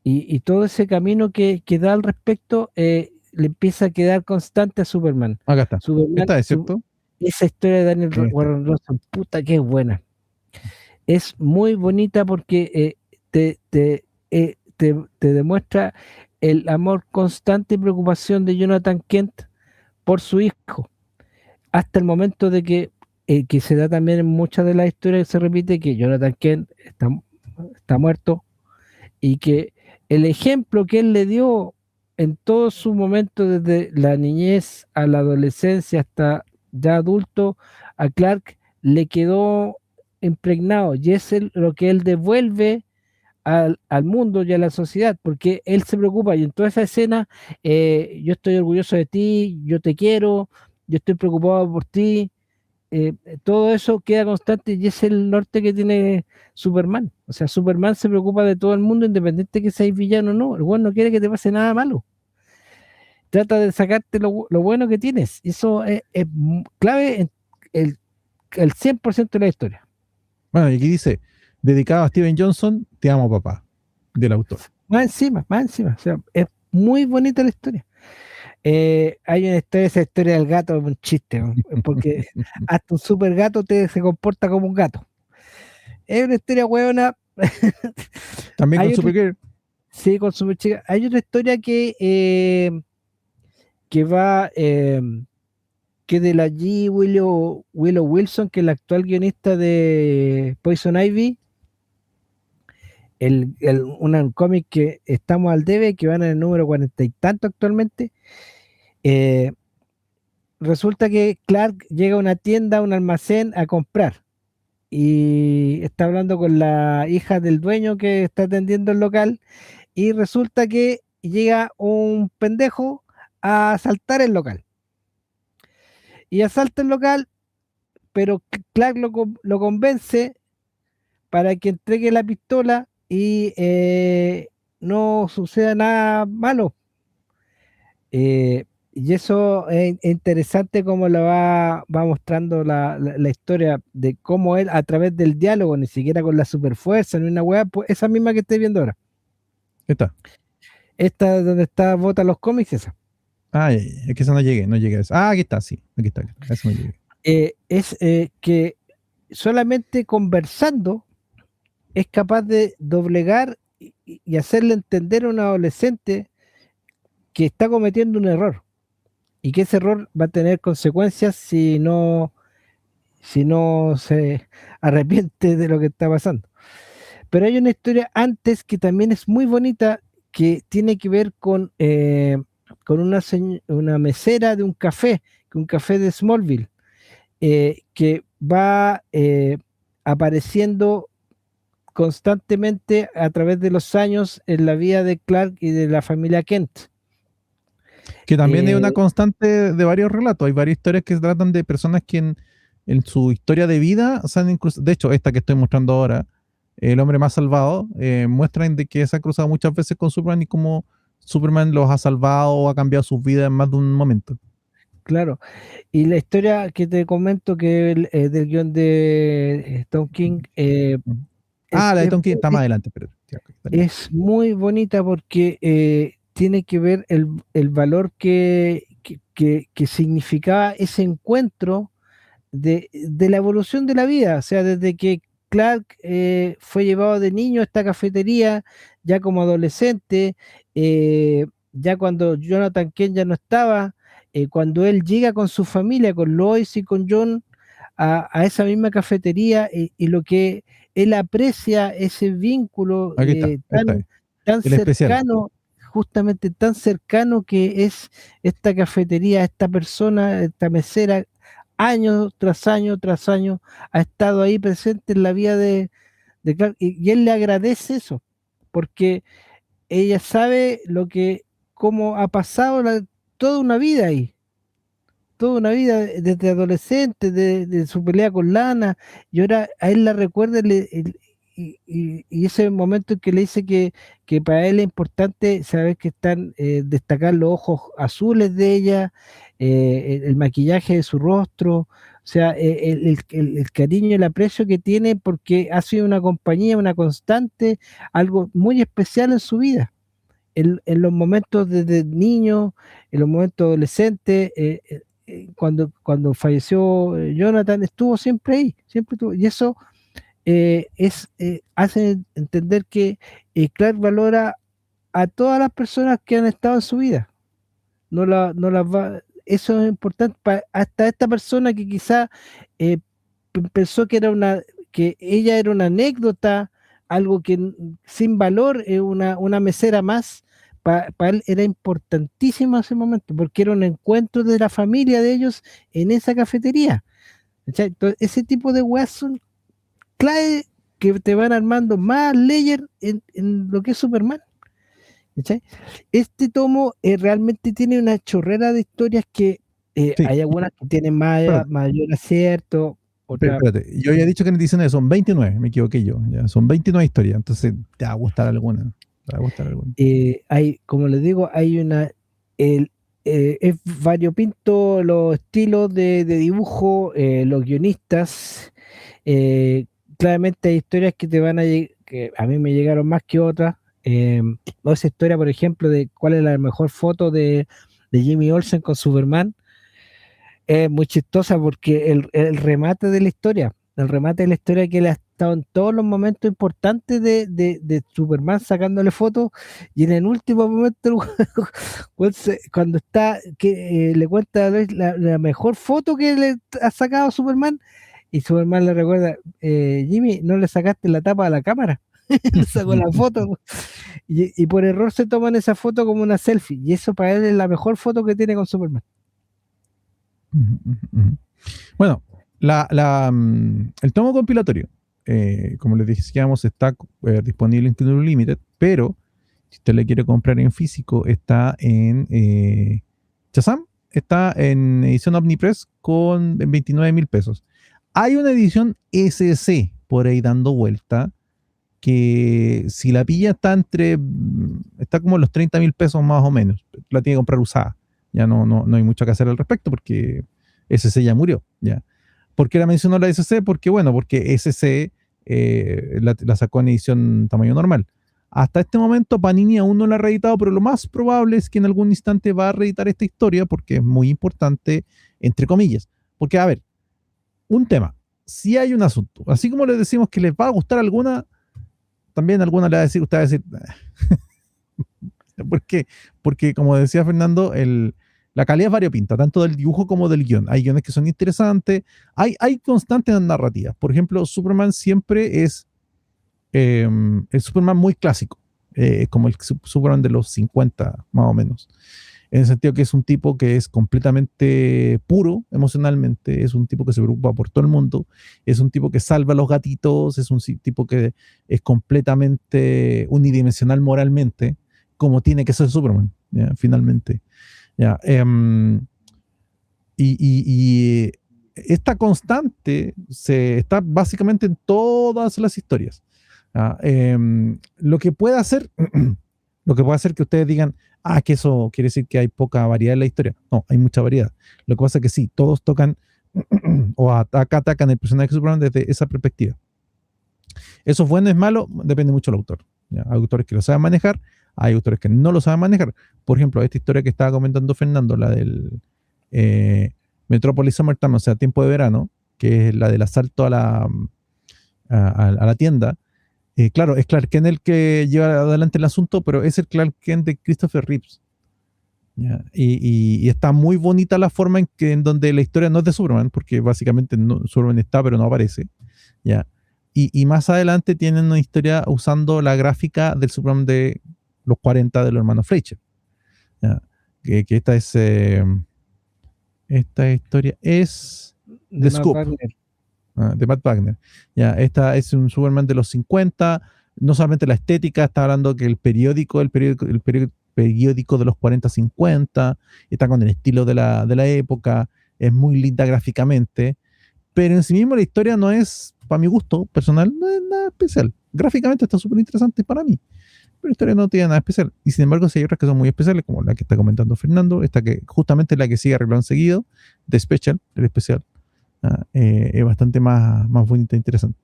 y todo ese camino que da al respecto le empieza a quedar constante a Superman. Acá está. Superman, Esta es, ¿cierto? esa historia de Daniel Esta. Warren Rosen, puta que es buena. Es muy bonita porque te demuestra el amor constante y preocupación de Jonathan Kent por su hijo, hasta el momento de que se da también en muchas de las historias que se repite que Jonathan Kent está muerto, y que el ejemplo que él le dio en todo su momento, desde la niñez a la adolescencia hasta ya adulto, a Clark le quedó impregnado, y es lo que él devuelve al mundo y a la sociedad, porque él se preocupa, y en toda esa escena, yo estoy orgulloso de ti, yo te quiero, yo estoy preocupado por ti, todo eso queda constante, y es el norte que tiene Superman. O sea, Superman se preocupa de todo el mundo, independiente que seas villano o no. El weón no quiere que te pase nada malo. Trata de sacarte lo bueno que tienes. Eso es clave en el 100% de la historia. Bueno, y aquí dice, dedicado a Steven Johnson, te amo papá, del autor. Más encima, más encima. O sea, es muy bonita la historia. Hay una historia, esa historia del gato es un chiste, ¿no? Porque hasta un super gato se comporta como un gato. Es una historia hueona. También con Hay otra, Supergirl. sí, con Super Chica. Hay otra historia que va, que de la Willow Wilson, que es la actual guionista de Poison Ivy, un cómic que estamos al debe, que van en el número 40 y tanto actualmente. eh, Resulta que Clark llega a una tienda, a un almacén a comprar, y está hablando con la hija del dueño que está atendiendo el local, y resulta que llega un pendejo a asaltar el local. Y asalta el local, pero Clark lo convence para que entregue la pistola y no suceda nada malo. Y eso es interesante como va mostrando la historia de cómo él, a través del diálogo, ni siquiera con la superfuerza, ni una weá, pues esa misma que estoy viendo ahora. Esta. Esta donde está Bota los cómics, esa. Ah, es que esa no llegué, no llegué a eso. Ah, aquí está, sí. Aquí está. A eso no llegué. Es que solamente conversando es capaz de doblegar y hacerle entender a un adolescente que está cometiendo un error, y que ese error va a tener consecuencias si no se arrepiente de lo que está pasando. Pero hay una historia antes que también es muy bonita, que tiene que ver con una mesera de un café de Smallville, que va apareciendo constantemente a través de los años en la vida de Clark y de la familia Kent. Que también es una Eh, constante de varios relatos. Hay varias historias que se tratan de personas que en su historia de vida se han incluso, de hecho, esta que estoy mostrando ahora, El hombre más salvado, muestran de que se ha cruzado muchas veces con Superman y cómo Superman los ha salvado o ha cambiado sus vidas en más de un momento. claro, y la historia que te comento que del guión de Tom King es, Ah, la de es, Tom King está más adelante, pero ya, ok, dale. es muy bonita porque tiene que ver el valor que significaba ese encuentro de la evolución de la vida. O sea, desde que Clark fue llevado de niño a esta cafetería, ya como adolescente, ya cuando Jonathan Kent ya no estaba, cuando él llega con su familia, con Lois y con John, a esa misma cafetería, y lo que él aprecia, ese vínculo Aquí está, esta es, tan el especial. cercano, justamente tan cercano que es esta cafetería, esta persona, esta mesera, año tras año tras año, ha estado ahí presente en la vida de Clark, y él le agradece eso, porque ella sabe cómo ha pasado toda una vida ahí, toda una vida desde adolescente, de su pelea con Lana, y ahora a él la recuerda y ese momento en que le dice que para él es importante saber que están destacar los ojos azules de ella, el maquillaje de su rostro, o sea, el cariño y el aprecio que tiene porque ha sido una compañía, una constante, algo muy especial en su vida. En los momentos desde niño, en los momentos adolescentes, cuando falleció Jonathan, estuvo siempre ahí, siempre estuvo, y eso hace entender que Clark valora a todas las personas que han estado en su vida. No las va, eso es importante hasta esta persona que quizá eh, pensó que ella era una anécdota, algo que sin valor, una mesera más. Para él era importantísimo ese momento, porque era un encuentro de la familia de ellos en esa cafetería. ¿Cachai? Entonces, ese tipo de weas son clave que te van armando más layer en lo que es Superman. ¿Cachai? Este tomo realmente tiene una chorrera de historias que Sí, hay algunas que tienen espérate, mayor acierto, otras. espérate. Yo había dicho que en ediciones son 29, me equivoqué yo. Ya, son 29 historias, entonces te va a gustar alguna. Te va a gustar alguna. Como les digo, es variopinto los estilos de dibujo, los guionistas. eh, Claramente hay historias que que a mí me llegaron más que otras. Esa historia, por ejemplo, de cuál es la mejor foto de Jimmy Olsen con Superman, es muy chistosa porque el remate de la historia, el remate de la historia que él ha estado en todos los momentos importantes de Superman sacándole fotos, y en el último momento cuando está, que le cuenta a Lois la mejor foto que le ha sacado Superman, y Superman le recuerda, Jimmy, no le sacaste la tapa a la cámara. Le sacó la foto y por error se toman esa foto como una selfie, y eso para él es la mejor foto que tiene con Superman. Bueno, el tomo compilatorio, como les decíamos, está disponible en Kindle Unlimited, pero si usted le quiere comprar en físico, está en Shazam, está en edición Omnipress con 29,000 pesos. Hay una edición SC por ahí dando vuelta, que si la pilla está como en los 30,000 pesos más o menos. La tiene que comprar usada. Ya no hay mucho que hacer al respecto porque SC ya murió. ¿Ya? ¿Por qué la mencionó la SC? Porque SC la sacó en edición tamaño normal. Hasta este momento Panini aún no la ha reeditado, pero lo más probable es que en algún instante va a reeditar esta historia porque es muy importante, entre comillas. Porque, a ver, un tema, si hay un asunto, así como les decimos que les va a gustar alguna, también alguna le va a decir, usted va a decir, ¿por qué? Porque como decía Fernando, la calidad es variopinta, tanto del dibujo como del guión. Hay guiones que son interesantes, hay constantes narrativas. Por ejemplo, Superman siempre es el Superman muy clásico, como el Superman de los 50, más o menos. En el sentido que es un tipo que es completamente puro emocionalmente, es un tipo que se preocupa por todo el mundo, es un tipo que salva a los gatitos, es un tipo que es completamente unidimensional moralmente, como tiene que ser Superman, ¿ya? Finalmente. ¿Ya? Y esta constante está básicamente en todas las historias. Lo que puede hacer, lo que puede hacer que ustedes digan, que eso quiere decir que hay poca variedad en la historia. No, hay mucha variedad. Lo que pasa es que sí, todos tocan o atacan el personaje de Superman desde esa perspectiva. ¿Eso es bueno o es malo? Depende mucho del autor. ¿Ya? Hay autores que lo saben manejar, hay autores que no lo saben manejar. Por ejemplo, esta historia que estaba comentando Fernando, la del Metropolis Summertime, o sea, tiempo de verano, que es la del asalto a a la tienda. Claro, es Clark Kent el que lleva adelante el asunto, pero es el Clark Kent de Christopher Reeves. ¿Ya? Y está muy bonita la forma en donde la historia no es de Superman, porque básicamente Superman está, pero no aparece. ¿Ya? Y más adelante tienen una historia usando la gráfica del Superman de los 40 de los hermanos Fleischer. ¿Ya? Que esta historia es de The Matt Scoop, Wagner. de Matt Wagner. Ya, esta es un Superman de los 50. No solamente la estética, está hablando que el periódico de los 40-50, está con el estilo de la época, es muy linda gráficamente, pero en sí mismo la historia no es, para mi gusto personal, no es nada especial. Gráficamente está súper interesante para mí, pero la historia no tiene nada especial. Y sin embargo, sí hay otras que son muy especiales, como la que está comentando Fernando, esta que justamente es la que sigue arreglado seguido, de Special, el especial. Es bastante más bonita e interesante.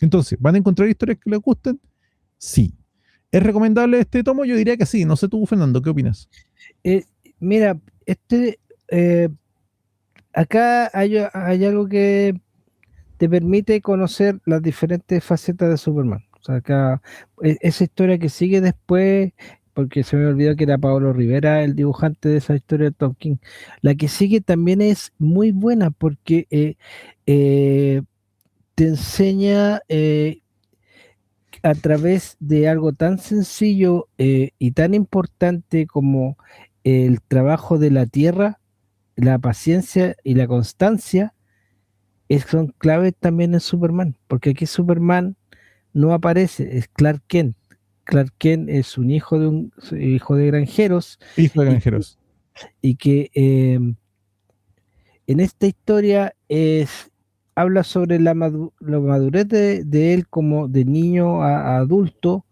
Entonces, ¿van a encontrar historias que les gusten? Sí. ¿Es recomendable este tomo? Yo diría que sí. No sé tú, Fernando, ¿qué opinas? Mira, eh, acá hay algo que te permite conocer las diferentes facetas de Superman. O sea, acá, esa historia que sigue después, porque se me olvidó que era Pablo Rivera el dibujante de esa historia de Tom King. La que sigue también es muy buena porque te enseña a través de algo tan sencillo y tan importante como el trabajo de la tierra, la paciencia y la constancia, son claves también en Superman, porque aquí Superman no aparece, es Clark Kent. Clark Kent es un hijo de granjeros Hijo de y, Granjeros. y que en esta historia habla sobre la madurez de él como de niño a adulto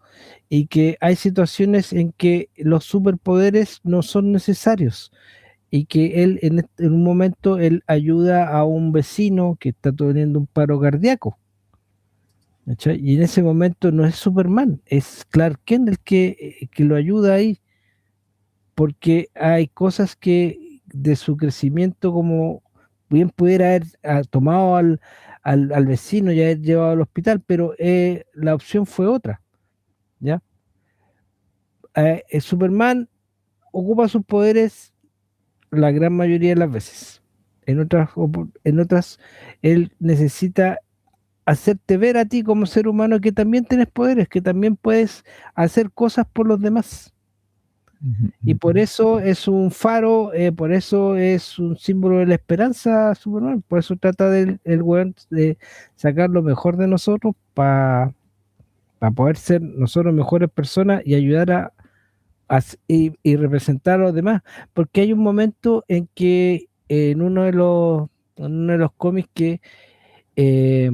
y que hay situaciones en que los superpoderes no son necesarios y que él en un momento él ayuda a un vecino que está teniendo un paro cardíaco. ¿Cachai? Y en ese momento no es Superman, es Clark Kent el que lo ayuda ahí, porque hay cosas que de su crecimiento como bien pudiera haber tomado al vecino y haber llevado al hospital, pero la opción fue otra, ¿ya? Superman ocupa sus poderes la gran mayoría de las veces. En otras, él necesita hacerte ver a ti como ser humano que también tienes poderes, que también puedes hacer cosas por los demás. Y por eso es un faro, por eso es un símbolo de la esperanza, Superman. Por eso trata el weón de sacar lo mejor de nosotros para poder ser nosotros mejores personas y ayudar y representar a los demás. Porque hay un momento en que en uno de los cómics eh,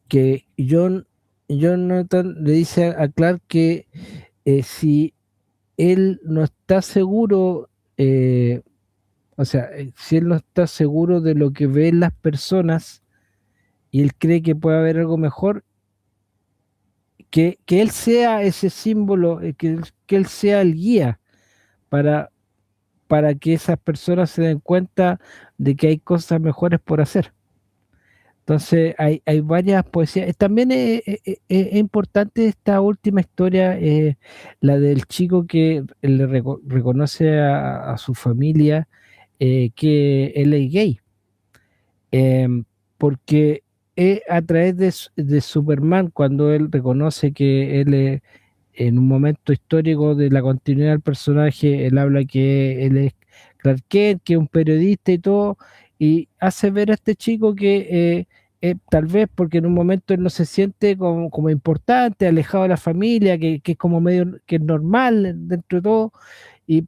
que Jonathan le dice a Clark que si él no está seguro, o sea, si él no está seguro de lo que ven las personas y él cree que puede haber algo mejor, que él sea ese símbolo, que él sea el guía para, para que esas personas se den cuenta de que hay cosas mejores por hacer. Entonces hay varias poesías. También es importante esta última historia, la del chico que le reconoce a su familia que él es gay, porque a través de Superman, cuando él reconoce que él es, en un momento histórico de la continuidad del personaje, él habla que él es Clark Kent, que es un periodista y todo, y hace ver a este chico que tal vez porque en un momento él no se siente como importante, alejado de la familia, que es como medio que es normal dentro de todo,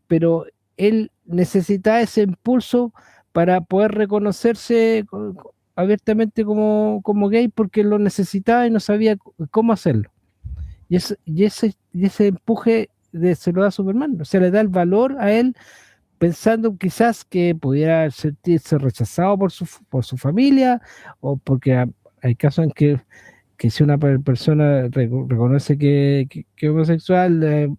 pero él necesita ese impulso para poder reconocerse abiertamente como gay porque lo necesitaba y no sabía cómo hacerlo. Y ese empuje se lo da Superman, o sea, le da el valor a él pensando quizás que pudiera sentirse rechazado por su familia o porque hay casos en que si una persona reconoce que es homosexual,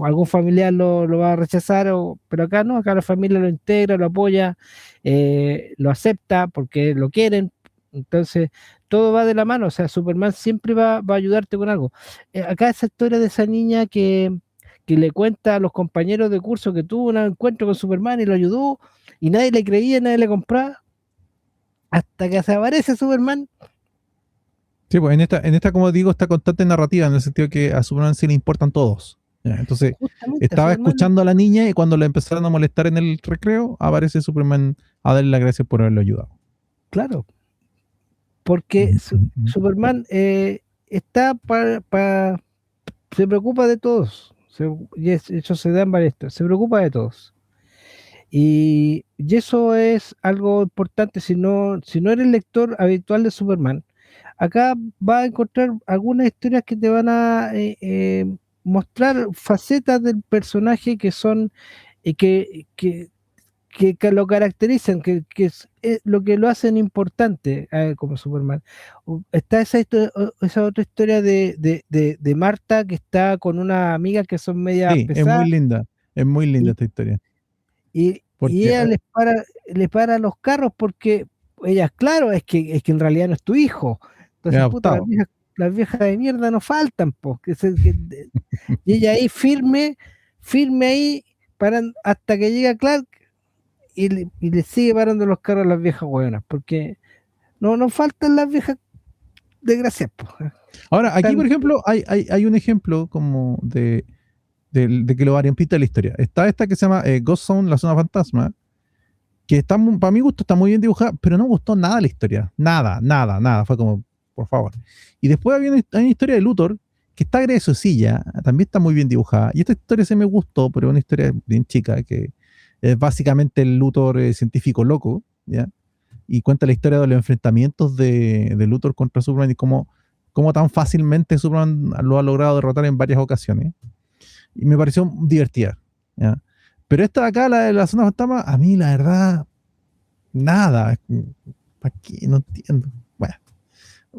algún familiar lo va a rechazar, pero acá no, acá la familia lo integra, lo apoya, lo acepta porque lo quieren, Entonces, todo va de la mano, o sea, Superman siempre va a ayudarte con algo. Acá esa historia de esa niña que le cuenta a los compañeros de curso que tuvo un encuentro con Superman y lo ayudó, y nadie le creía, nadie le compraba, hasta que se aparece Superman. Sí, pues en esta, como digo, está constante narrativa, en el sentido que a Superman sí le importan todos. ¿Ya? Entonces, Justamente a estaba Superman, escuchando a la niña y cuando la empezaron a molestar en el recreo, aparece Superman a darle las gracias por haberlo ayudado. claro, porque Superman está se preocupa de todos, y eso se da en varias historias, se preocupa de todos. Y eso es algo importante. Si no eres lector habitual de Superman, acá vas a encontrar algunas historias que te van a mostrar facetas del personaje que son que lo caracterizan, que es lo que lo hacen importante como Superman. Está esa otra historia de Marta, que está con una amiga que son medias Sí, pesadas, es muy linda y, esta historia. y Porque ella les para los carros porque ella, claro, es que en realidad no es tu hijo. es Entonces, puta, adoptado. las viejas de mierda no faltan, po, y ella ahí firme ahí, hasta que llega Clark y le sigue parando los carros a las viejas hueonas, porque no faltan las viejas desgraciadas, po. Ahora, aquí, Están, por ejemplo, hay un ejemplo como de que lo variopinta la historia. Está esta que se llama Ghost Zone, la zona fantasma, que está, para mi gusto está muy bien dibujada, pero no me gustó nada la historia. Nada, nada, nada. Fue como, por favor. Y después hay una historia de Luthor, que está graciosilla, también está muy bien dibujada. Y esta historia se me gustó, pero es una historia bien chica, que es básicamente el Luthor científico loco, ¿ya? Y cuenta la historia de los enfrentamientos de Luthor contra Superman y cómo tan fácilmente Superman lo ha logrado derrotar en varias ocasiones. Y me pareció divertida, ¿ya? Pero esta de acá, la de la zona fantasma, a mí la verdad, nada. ¿Para qué? No entiendo. Bueno,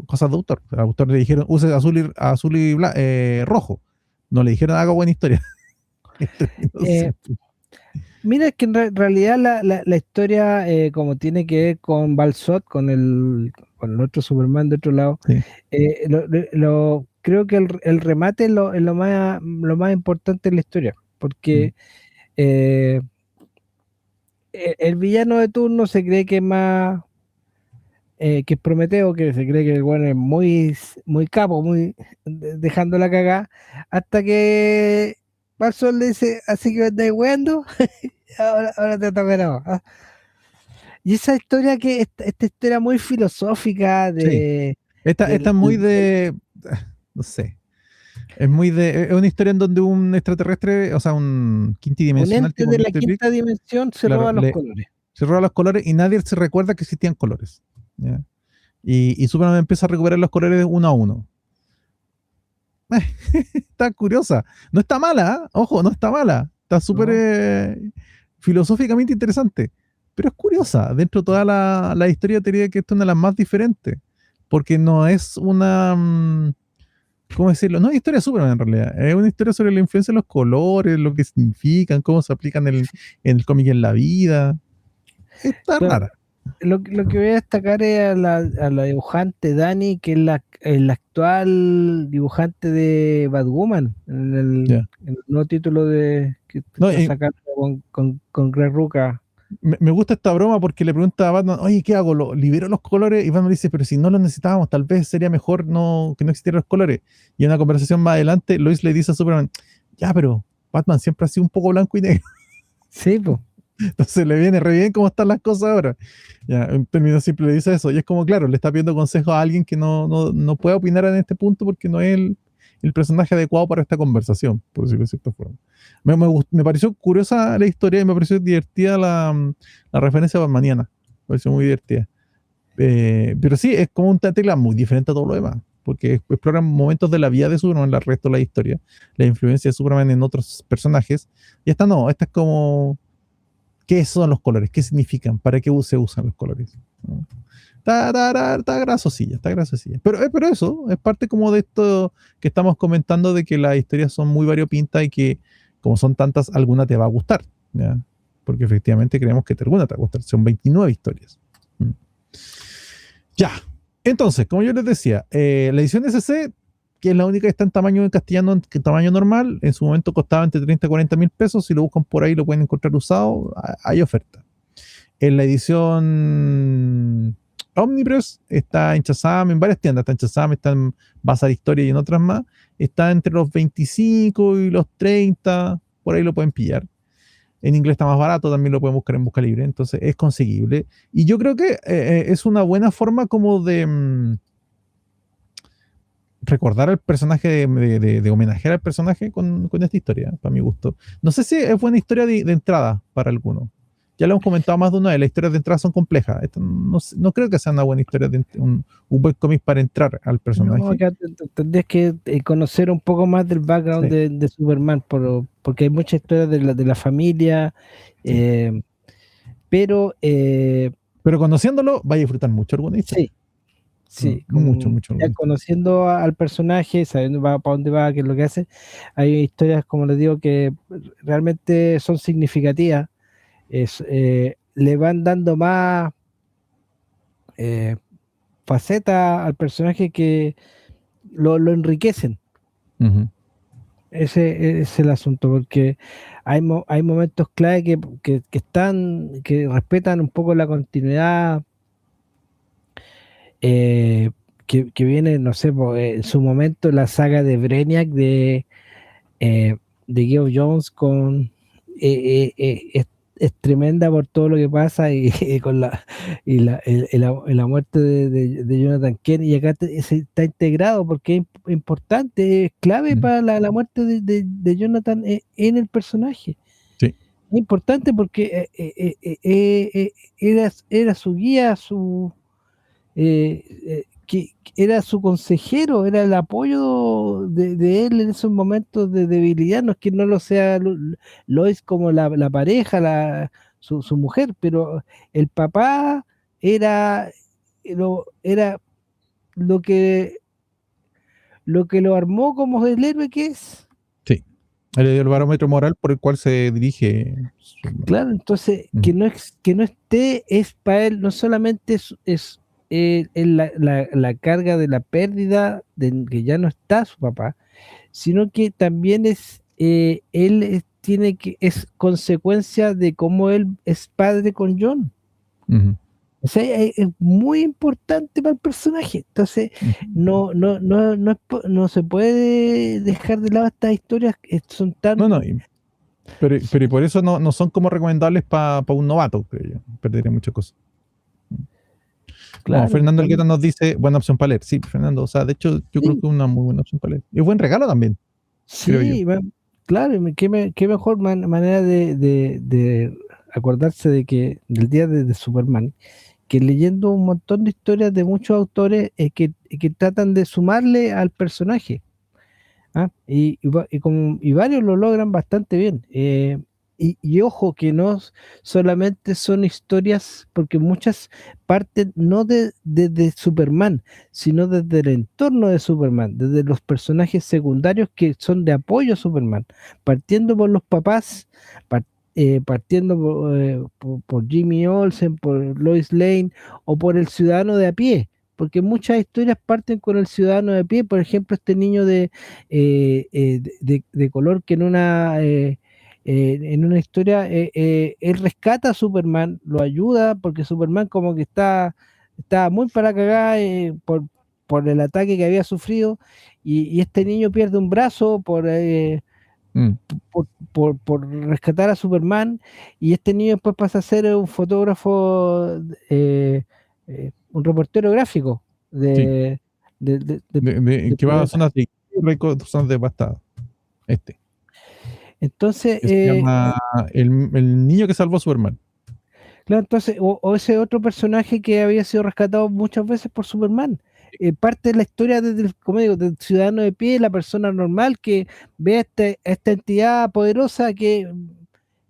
cosas de autor. Al autor le dijeron, use azul y rojo. No le dijeron, haga buena historia. eh, mira que en realidad la historia, como tiene que ver con Balsot, con el otro Superman de otro lado, Sí. creo que el remate es lo más importante en la historia, porque eh, el villano de turno se cree que es más, que es Prometeo, que se cree que el bueno es muy capo, dejando la cagada, hasta que Balsot le dice, así que me estáis weando, ahora te toca, no. Y esa historia esta historia muy filosófica Sí. Esta del, es muy del no sé. Es una historia en donde un extraterrestre, o sea, un un quintidimensional ente tipo de la Mr. Big, quinta dimensión se claro, roba los colores. se roba los colores y nadie se recuerda que existían colores, ¿ya? Y Superman empieza a recuperar los colores uno a uno. Está curiosa. No está mala, ¿eh? Ojo, no está mala. Está súper ¿No? filosóficamente interesante. Pero es curiosa. Dentro de toda la historia, te diría que esta es una de las más diferentes. Porque no es una. ¿Cómo decirlo? No es historia de Superman en realidad. Es una historia sobre la influencia de los colores, lo que significan, cómo se aplican en el cómic y en la vida. Está Claro, rara. lo que voy a destacar es a la dibujante Dani, que es la actual dibujante de Batwoman, Ya. en el nuevo título que No, está sacando con Greg Rucka. me gusta esta broma porque le pregunta a Batman, oye, ¿qué hago? ¿Libero los colores? Y Batman dice, pero si no los necesitábamos, tal vez sería mejor que no existieran los colores. Y en una conversación más adelante, Lois le dice a Superman, ya, pero Batman siempre ha sido un poco blanco y negro. Sí, pues. Entonces le viene re bien cómo están las cosas ahora. Ya, en términos simples le dice eso. Y es como, claro, le está pidiendo consejo a alguien que no puede opinar en este punto porque no es el personaje adecuado para esta conversación, por decirlo de cierta forma. Me pareció curiosa la historia y me pareció divertida la referencia batmaniana. Me pareció muy divertida. Pero sí, es como un tecla muy diferente a todo lo demás, porque exploran momentos de la vida de Superman, el resto de la historia, la influencia de Superman en otros personajes. Y esta no, esta es como qué son los colores, qué significan, para qué se usan los colores. ¿No? Está grasosilla, está grasosilla. Pero eso es parte como de esto que estamos comentando, de que las historias son muy variopintas y que como son tantas, alguna te va a gustar, ¿ya? Porque efectivamente creemos que alguna te va a gustar. Son 29 historias. Ya, Entonces, como yo les decía, la edición SC, que es la única que está en tamaño en castellano, en tamaño normal, en su momento costaba entre 30 y 40 mil pesos. Si lo buscan por ahí, lo pueden encontrar usado. Hay oferta. En la edición Omnipress está en Shazam, en varias tiendas. Está en Shazam, está en Bazar Historia y en otras más. Está entre los 25 y los 30. Por ahí lo pueden pillar. En inglés está más barato, también lo pueden buscar en Busca Libre. Entonces es conseguible. Y yo creo que es una buena forma como de recordar al personaje, de homenajear al personaje con esta historia, para mi gusto. No sé si es buena historia de entrada para algunos. Ya lo hemos comentado más de una vez, las historias de entrada son complejas. Esto no creo que sea una buena historia, un buen cómic para entrar al No, personaje. acá tendrías que conocer un poco más del background Sí, de Superman, porque hay muchas historias de la familia, sí. eh, pero Pero conociéndolo, vaya a disfrutar mucho alguna historia. sí, sí, Mucho, mucho ya alguna historia. conociendo al personaje, sabiendo para dónde va, qué es lo que hace, hay historias, como les digo, que realmente son significativas, le van dando más eh, faceta al personaje que lo enriquecen. Ujú. Ese es el asunto, porque hay momentos clave que respetan un poco la continuidad, eh, que viene, no sé, en su momento la saga de Brainiac eh, de Geoff Jones es tremenda por todo lo que pasa y con la muerte de Jonathan Kent, y acá está integrado porque es importante, es clave Ujú. para la muerte de Jonathan en el personaje. Sí. Es importante porque era su guía, que era su consejero, era el apoyo de él en esos momentos de debilidad. No es que no lo sea Lois como la pareja, su mujer, pero el papá era era lo que lo armó como el héroe que es. Sí. El barómetro moral por el cual se dirige Superman. Claro, entonces Ujú. que no esté es para él, no solamente es la carga de la pérdida de que ya no está su papá, sino que también es consecuencia de cómo él es padre con John. Ujú. O sea, es muy importante para el personaje. Entonces, Ujú. no se puede dejar de lado estas historias que son No, no, tan pero y por eso no son como recomendables para un novato, creo yo. Perdería muchas cosas. Bueno, claro, Fernando Elgueta nos dice, buena opción para leer. Sí, Fernando, o sea, de hecho, yo creo sí, que es una muy buena opción para leer. Y es buen regalo también, creo yo. sí, claro, qué mejor manera de acordarse del día de Superman, que leyendo un montón de historias de muchos autores que tratan de sumarle al personaje. ¿Ah? Y varios lo logran bastante bien. Y ojo que no solamente son historias, porque muchas parten no de Superman, sino desde el entorno de Superman, desde los personajes secundarios que son de apoyo a Superman, partiendo por los papás, par- partiendo por Jimmy Olsen, por Lois Lane o por el ciudadano de a pie, porque muchas historias parten con el ciudadano de a pie. Por ejemplo, este niño de color que en una historia él rescata a Superman, lo ayuda porque Superman como que está muy para cagar por el ataque que había sufrido, y este niño pierde un brazo Mm, por rescatar a Superman, y este niño después pasa a ser un fotógrafo, un reportero gráfico sí, de, de, de- que va a de zonas de zonas devastadas. Este, Entonces, que se llama el niño que salvó a Superman. claro, entonces, o ese otro personaje que había sido rescatado muchas veces por Superman. Parte de la historia como digo, del ciudadano de pie, la persona normal que ve a esta entidad poderosa que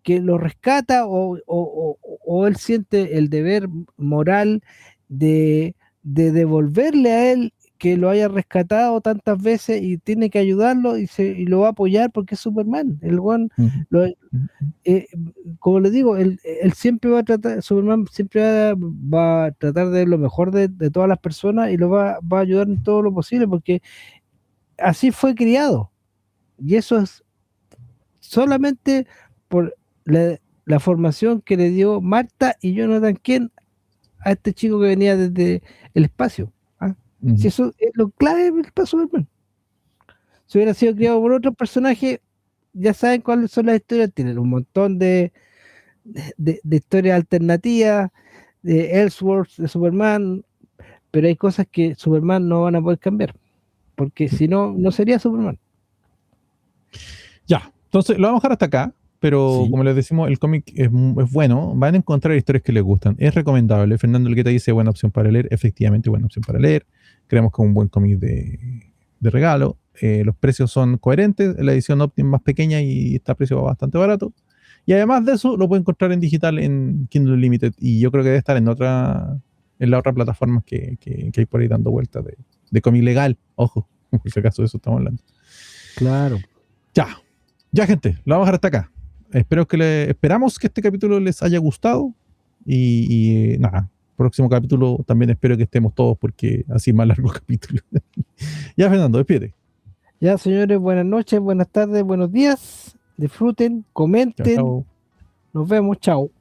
lo rescata, o él siente el deber moral de devolverle a él que lo haya rescatado tantas veces y tiene que ayudarlo y lo va a apoyar porque es Superman. El weón, eh, como le digo, él siempre va a tratar, Superman siempre va a tratar de lo mejor de todas las personas y lo va a ayudar en todo lo posible porque así fue criado. Y eso es solamente por la formación que le dio Marta y Jonathan Kent a este chico que venía desde el espacio. Si eso es lo clave para Superman. Si hubiera sido criado por otro personaje, ya saben cuáles son las historias. Tienen un montón de historias alternativas, de Ellsworth, de Superman, pero hay cosas que Superman no van a poder cambiar, porque si no, no sería Superman. Ya, entonces lo vamos a dejar hasta acá, pero Sí. como les decimos, el cómic es bueno, van a encontrar historias que les gustan, es recomendable. Fernando Elgueta dice buena opción para leer, efectivamente buena opción para leer, creemos que es un buen cómic de regalo, los precios son coherentes, la edición Optim más pequeña y está a precio bastante barato, y además de eso lo pueden encontrar en digital en Kindle Unlimited, y yo creo que debe estar en la otra plataforma que hay por ahí dando vueltas de cómic legal, ojo, por si acaso de eso estamos hablando. Claro. Ya, gente, lo vamos a dejar hasta acá. Esperamos que este capítulo les haya gustado. Y nada, próximo capítulo también espero que estemos todos porque así más largo el capítulo. Ya, Fernando, despídete. Ya, señores, buenas noches, buenas tardes, buenos días. Disfruten, comenten. Chao, chao. Nos vemos, chao.